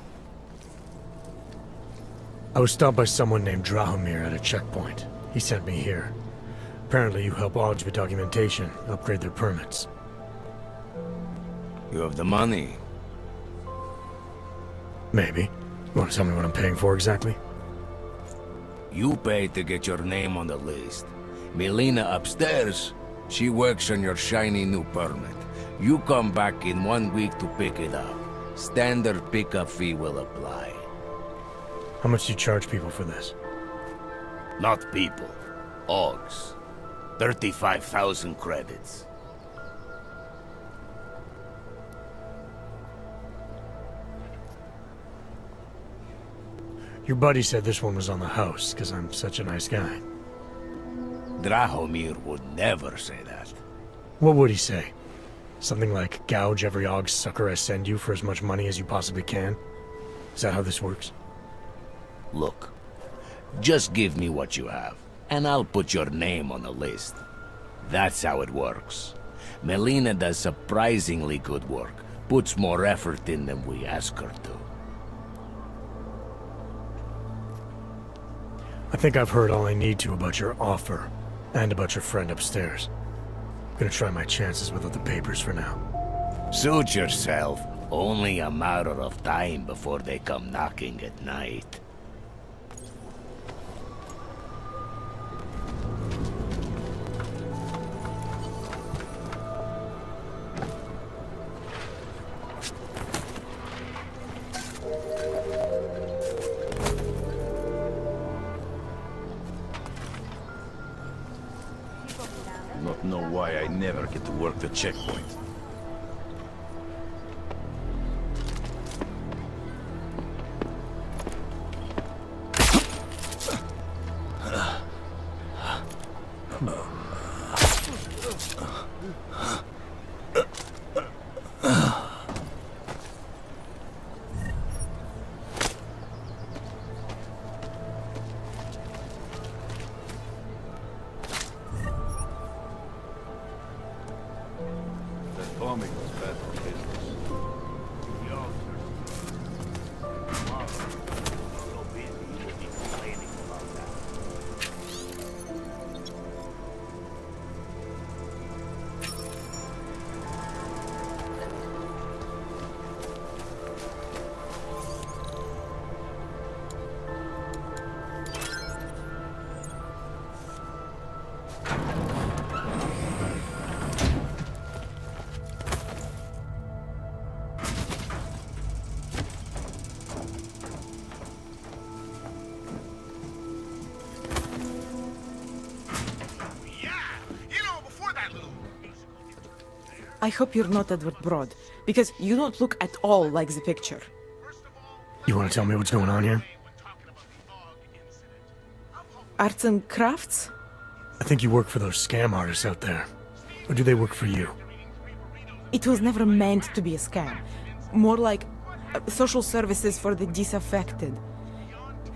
I was stopped by someone named Drahomir at a checkpoint. He sent me here. Apparently you help OGs with documentation, upgrade their permits. You have the money. Maybe. You want to tell me what I'm paying for exactly? You paid to get your name on the list. Melina upstairs She works on your shiny new permit. You come back in 1 week to pick it up. Standard pickup fee will apply. How much do you charge people for this? Not people. Augs. 35,000 credits. Your buddy said this one was on the house, because I'm such a nice guy. Drahomir would never say that. What would he say? Something like, gouge every AUG sucker I send you for as much money as you possibly can? Is that how this works? Look, just give me what you have, and I'll put your name on the list. That's how it works. Melina does surprisingly good work, puts more effort in than we ask her to. I think I've heard all I need to about your offer, and about your friend upstairs. I'm gonna try my chances without the papers for now. Suit yourself. Only a matter of time before they come knocking at night. Not know why I never get to work the checkpoint. That bombing was bad for business. The officers. Tomorrow, so busy you will be complaining about that. I hope you're not Edward Broad, because you don't look at all like the picture. You want to tell me what's going on here? Arts and crafts? I think you work for those scam artists out there. Or do they work for you? It was never meant to be a scam. More like social services for the disaffected.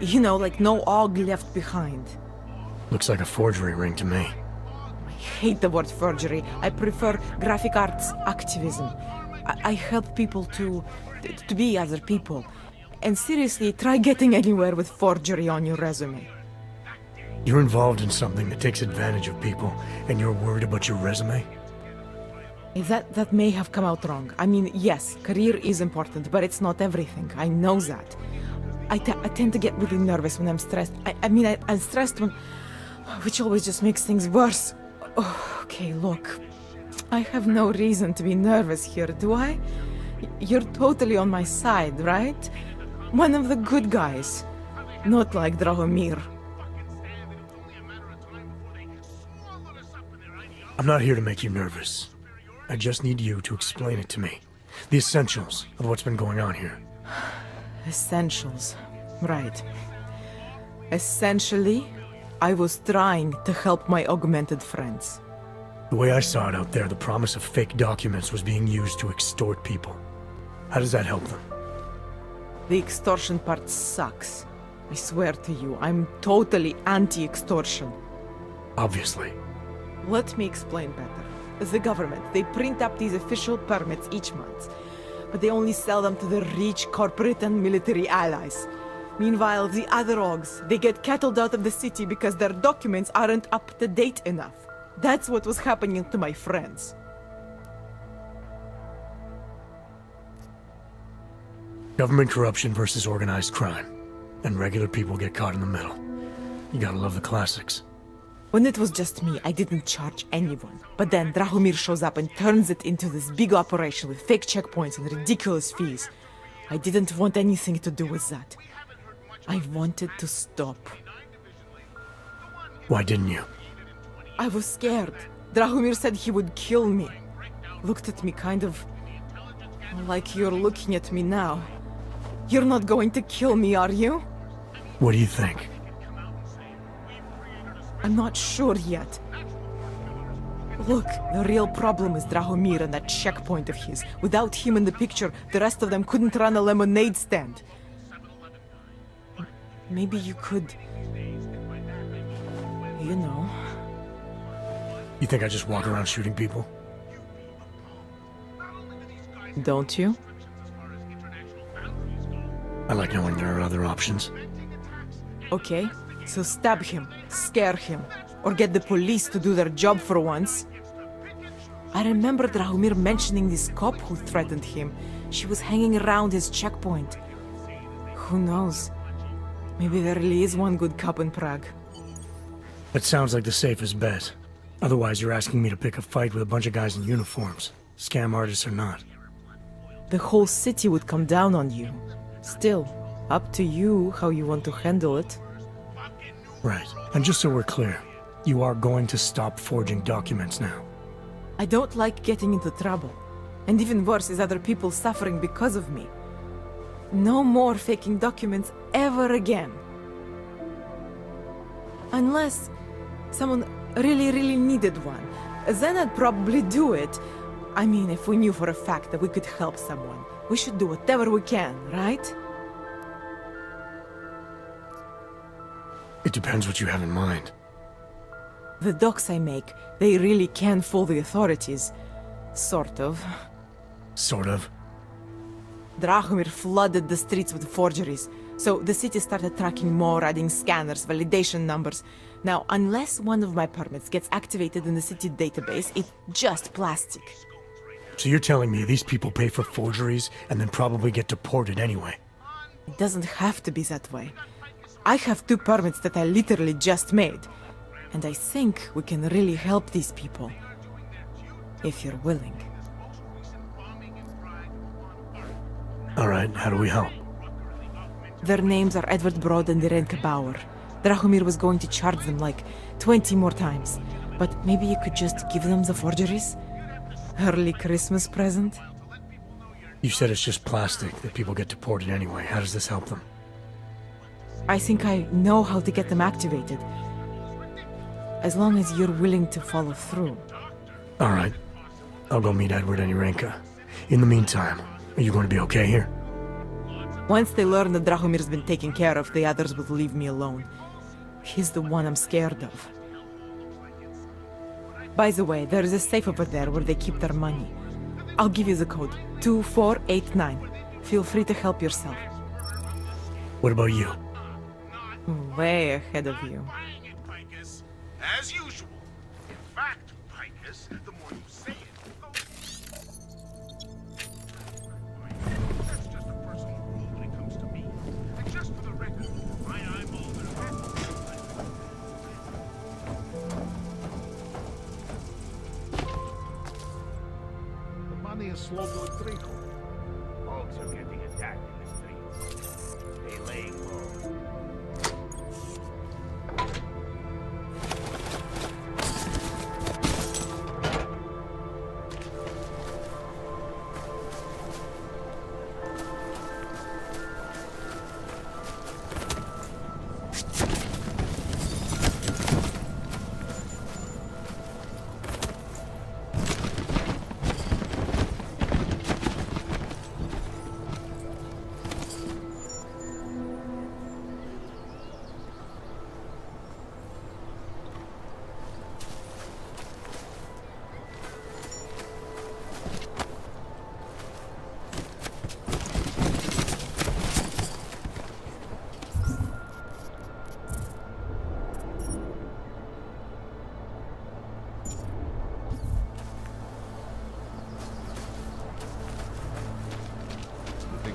You know, like no AUG left behind. Looks like a forgery ring to me. I hate the word forgery. I prefer graphic arts activism. I help people to be other people. And seriously, try getting anywhere with forgery on your resume. You're involved in something that takes advantage of people, and you're worried about your resume? That may have come out wrong. I mean, yes, career is important, but it's not everything. I know that. I tend to get really nervous when I'm stressed. I'm stressed when... which always just makes things worse. Oh, okay, look. I have no reason to be nervous here, do I? You're totally on my side, right? One of the good guys. Not like Drahomir. I'm not here to make you nervous. I just need you to explain it to me. The essentials of what's been going on here. Essentials. Right. Essentially, I was trying to help my augmented friends. The way I saw it out there, the promise of fake documents was being used to extort people. How does that help them? The extortion part sucks. I swear to you, I'm totally anti-extortion. Obviously. Let me explain better. The government, they print up these official permits each month, but they only sell them to the rich corporate and military allies. Meanwhile, the other AUGs, they get cattled out of the city because their documents aren't up to date enough. That's what was happening to my friends. Government corruption versus organized crime. And regular people get caught in the middle. You gotta love the classics. When it was just me, I didn't charge anyone. But then Drahomir shows up and turns it into this big operation with fake checkpoints and ridiculous fees. I didn't want anything to do with that. I wanted to stop. Why didn't you? I was scared. Drahomir said he would kill me. Looked at me kind of like you're looking at me now. You're not going to kill me, are you? What do you think? I'm not sure yet. Look, the real problem is Drahomir and that checkpoint of his. Without him in the picture, the rest of them couldn't run a lemonade stand. Maybe you could... You know... You think I just walk around shooting people? Don't you? I like knowing there are other options. Okay, so stab him, scare him, or get the police to do their job for once. I remember Drahomir mentioning this cop who threatened him. She was hanging around his checkpoint. Who knows? Maybe there really is one good cop in Prague. That sounds like the safest bet. Otherwise, you're asking me to pick a fight with a bunch of guys in uniforms, scam artists or not. The whole city would come down on you. Still, up to you how you want to handle it. Right. And just so we're clear, you are going to stop forging documents now. I don't like getting into trouble. And even worse is other people suffering because of me. No more faking documents ever again. Unless someone really needed one. Then I'd probably do it. I mean, if we knew for a fact that we could help someone. We should do whatever we can, right? It depends what you have in mind. The docs I make, they really can fool the authorities. Sort of. Sort of? Drahomir flooded the streets with forgeries, so the city started tracking more, adding scanners, validation numbers. Now, unless one of my permits gets activated in the city database, it's just plastic. So you're telling me these people pay for forgeries and then probably get deported anyway? It doesn't have to be that way. I have 2 permits that I literally just made. And I think we can really help these people. If you're willing. Alright, how do we help? Their names are Edward Broad and Irenka Bauer. Drahomir was going to charge them like 20 more times. But maybe you could just give them the forgeries? Early Christmas present? You said it's just plastic, that people get deported anyway. How does this help them? I think I know how to get them activated. As long as you're willing to follow through. Alright. I'll go meet Edward and Irenka. In the meantime, are you going to be okay here? Once they learn that Drahomir's been taken care of, the others will leave me alone. He's the one I'm scared of. By the way, there is a safe over there where they keep their money. I'll give you the code. 2489. Feel free to help yourself. What about you? Way ahead of you. As usual. In fact, Picus, the more you say it, that's just a personal rule when it comes to me. And just for the record, my eyeballs are the money is slow to trickle. Folks are getting attacked in the streets. They laying low.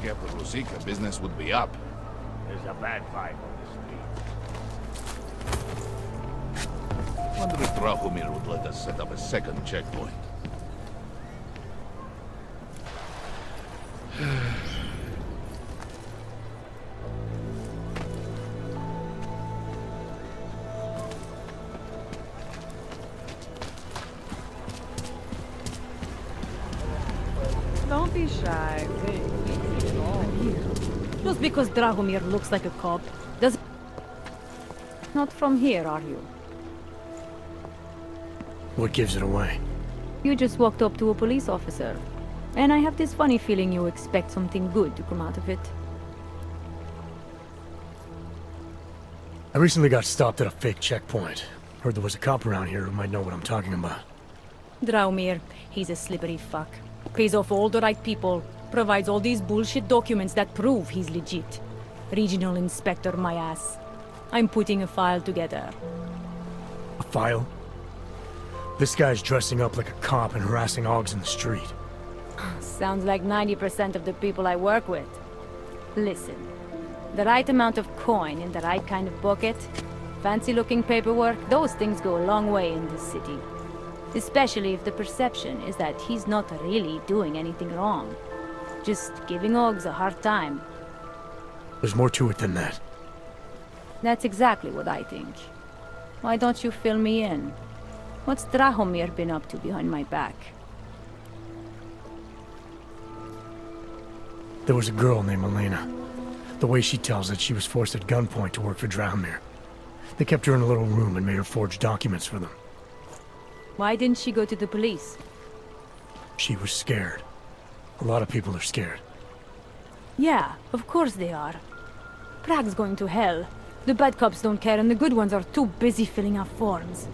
After Rosika, business would be up. There's a bad vibe on the street. Wonder if Drahomir would let us set up a second checkpoint. Don't be shy. Just because Drahomir looks like a cop, doesn't... Not from here, are you? What gives it away? You just walked up to a police officer. And I have this funny feeling you expect something good to come out of it. I recently got stopped at a fake checkpoint. Heard there was a cop around here who might know what I'm talking about. Drahomir, he's a slippery fuck. Pays off all the right people, provides all these bullshit documents that prove he's legit. Regional inspector, my ass. I'm putting a file together. A file? This guy's dressing up like a cop and harassing Augs in the street. Sounds like 90% of the people I work with. Listen, the right amount of coin in the right kind of pocket, fancy-looking paperwork, those things go a long way in this city. Especially if the perception is that he's not really doing anything wrong. Just giving Augs a hard time. There's more to it than that. That's exactly what I think. Why don't you fill me in? What's Drahomir been up to behind my back? There was a girl named Elena. The way she tells it, she was forced at gunpoint to work for Drahomir. They kept her in a little room and made her forge documents for them. Why didn't she go to the police? She was scared. A lot of people are scared. Yeah, of course they are. Prague's going to hell. The bad cops don't care and the good ones are too busy filling out forms.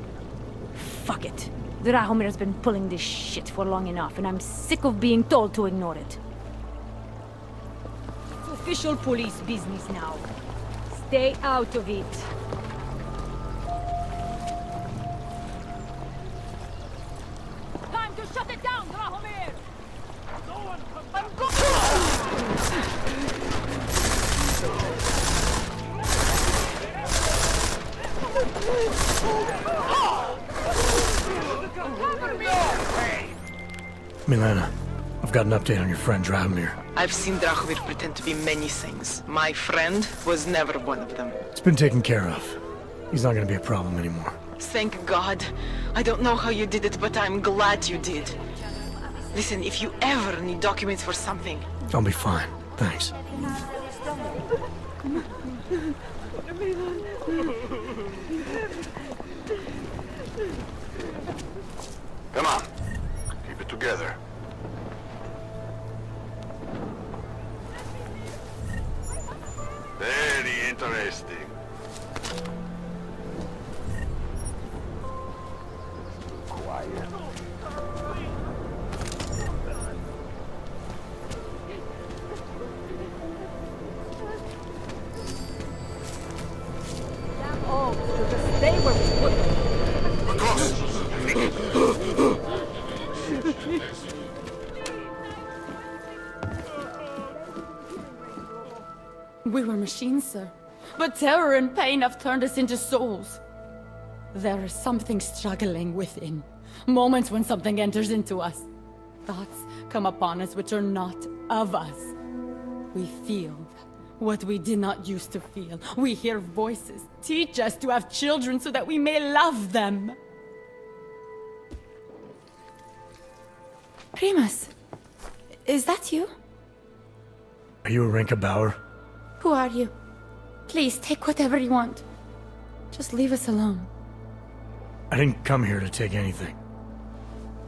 Fuck it. Drahomir's been pulling this shit for long enough and I'm sick of being told to ignore it. It's official police business now. Stay out of it. Time to shut it down, Drahomir! Milena, I've got an update on your friend Drahomir. I've seen Drahomir pretend to be many things. My friend was never one of them. It's been taken care of. He's not gonna be a problem anymore. Thank God. I don't know how you did it, but I'm glad you did. Listen, if you ever need documents for something... I'll be fine. Thanks. Come on. Keep it together. Very interesting. Quiet. Oh, so just stay where we put them. We were machines, sir. But terror and pain have turned us into souls. There is something struggling within. Moments when something enters into us. Thoughts come upon us which are not of us. We feel what we did not used to feel. We hear voices teach us to have children so that we may love them. Primus, is that you? Are you Arinka Bauer? Who are you? Please, take whatever you want. Just leave us alone. I didn't come here to take anything.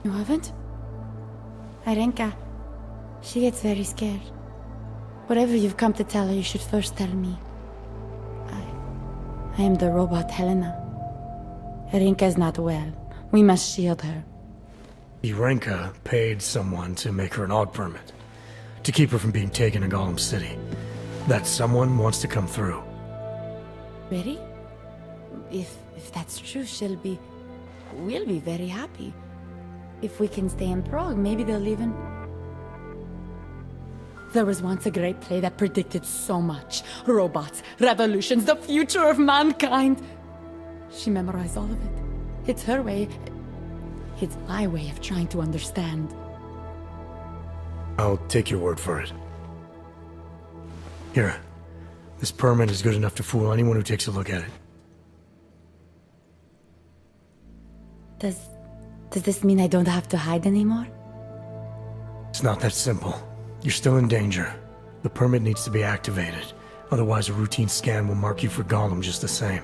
You haven't? Arenka, she gets very scared. Whatever you've come to tell her, you should first tell me. I am the robot Helena. Arenka is not well. We must shield her. Arinka paid someone to make her an AUG permit. To keep her from being taken to Golem City. That someone wants to come through. Really? If that's true, we'll be very happy. If we can stay in Prague, maybe they'll even... There was once a great play that predicted so much. Robots, revolutions, the future of mankind. She memorized all of it. It's her way. It's my way of trying to understand. I'll take your word for it. Here. This permit is good enough to fool anyone who takes a look at it. Does this mean I don't have to hide anymore? It's not that simple. You're still in danger. The permit needs to be activated. Otherwise, a routine scan will mark you for Gollum just the same.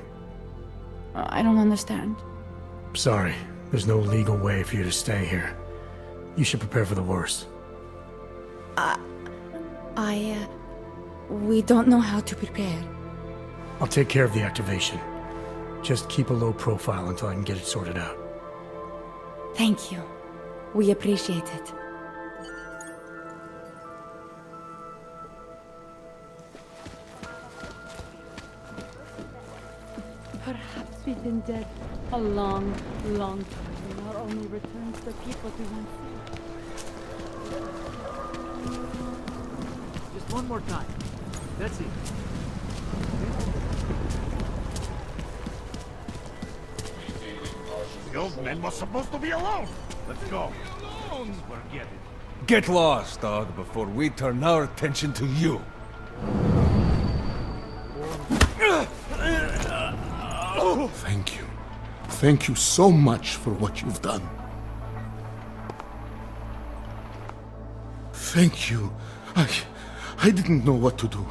I don't understand. Sorry. There's no legal way for you to stay here. You should prepare for the worst. We don't know how to prepare. I'll take care of the activation. Just keep a low profile until I can get it sorted out. Thank you. We appreciate it. Perhaps we've been dead a long, long time, and our only return to the people we once saved. Just one more time. That's it. The old man was supposed to be alone. Let's go. Forget it. Get lost, dog, before we turn our attention to you. Thank you. Thank you so much for what you've done. Thank you. I didn't know what to do.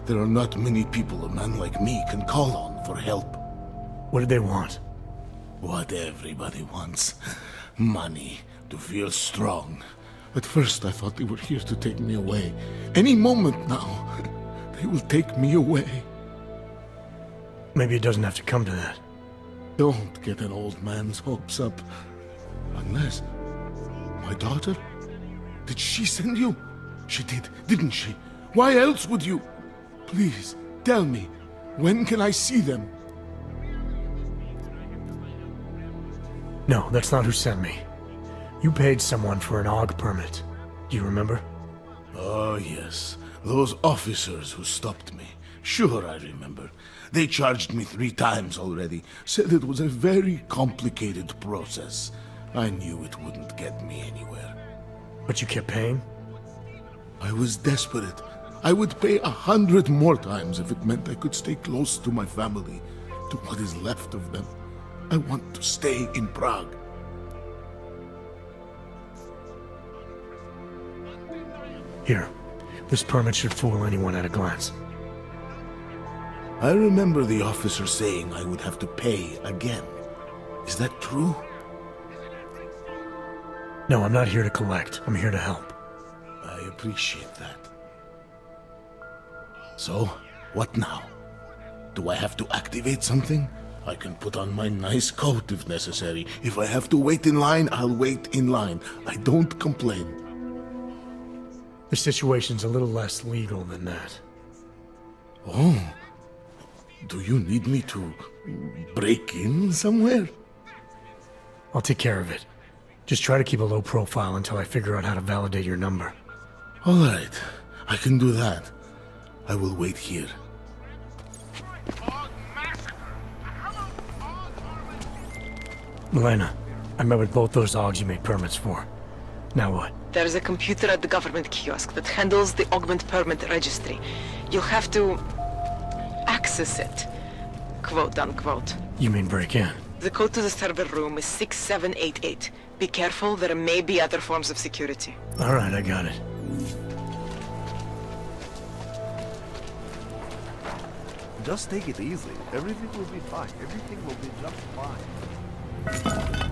There are not many people a man like me can call on for help. What did they want? What everybody wants. Money, to feel strong. At first I thought they were here to take me away. Any moment now, they will take me away. Maybe it doesn't have to come to that. Don't get an old man's hopes up. Unless... my daughter? Did she send you? She did, didn't she? Why else would you? Please, tell me. When can I see them? No, that's not who sent me. You paid someone for an AUG permit. Do you remember? Oh, yes. Those officers who stopped me. Sure, I remember. They charged me 3 times already. Said it was a very complicated process. I knew it wouldn't get me anywhere. But you kept paying? I was desperate. I would pay 100 more times if it meant I could stay close to my family, to what is left of them. I want to stay in Prague. Here. This permit should fool anyone at a glance. I remember the officer saying I would have to pay again. Is that true? No, I'm not here to collect. I'm here to help. I appreciate that. So, what now? Do I have to activate something? I can put on my nice coat if necessary. If I have to wait in line, I'll wait in line. I don't complain. The situation's a little less legal than that. Oh. Do you need me to break in somewhere? I'll take care of it. Just try to keep a low profile until I figure out how to validate your number. All right. I can do that. I will wait here. Milena, I met with both those AUGs you made permits for. Now what? There's a computer at the government kiosk that handles the augment permit registry. You'll have to access it, quote unquote. You mean break in? The code to the server room is 6788. Be careful, there may be other forms of security. All right, I got it. Just take it easy. Everything will be fine. Everything will be just fine.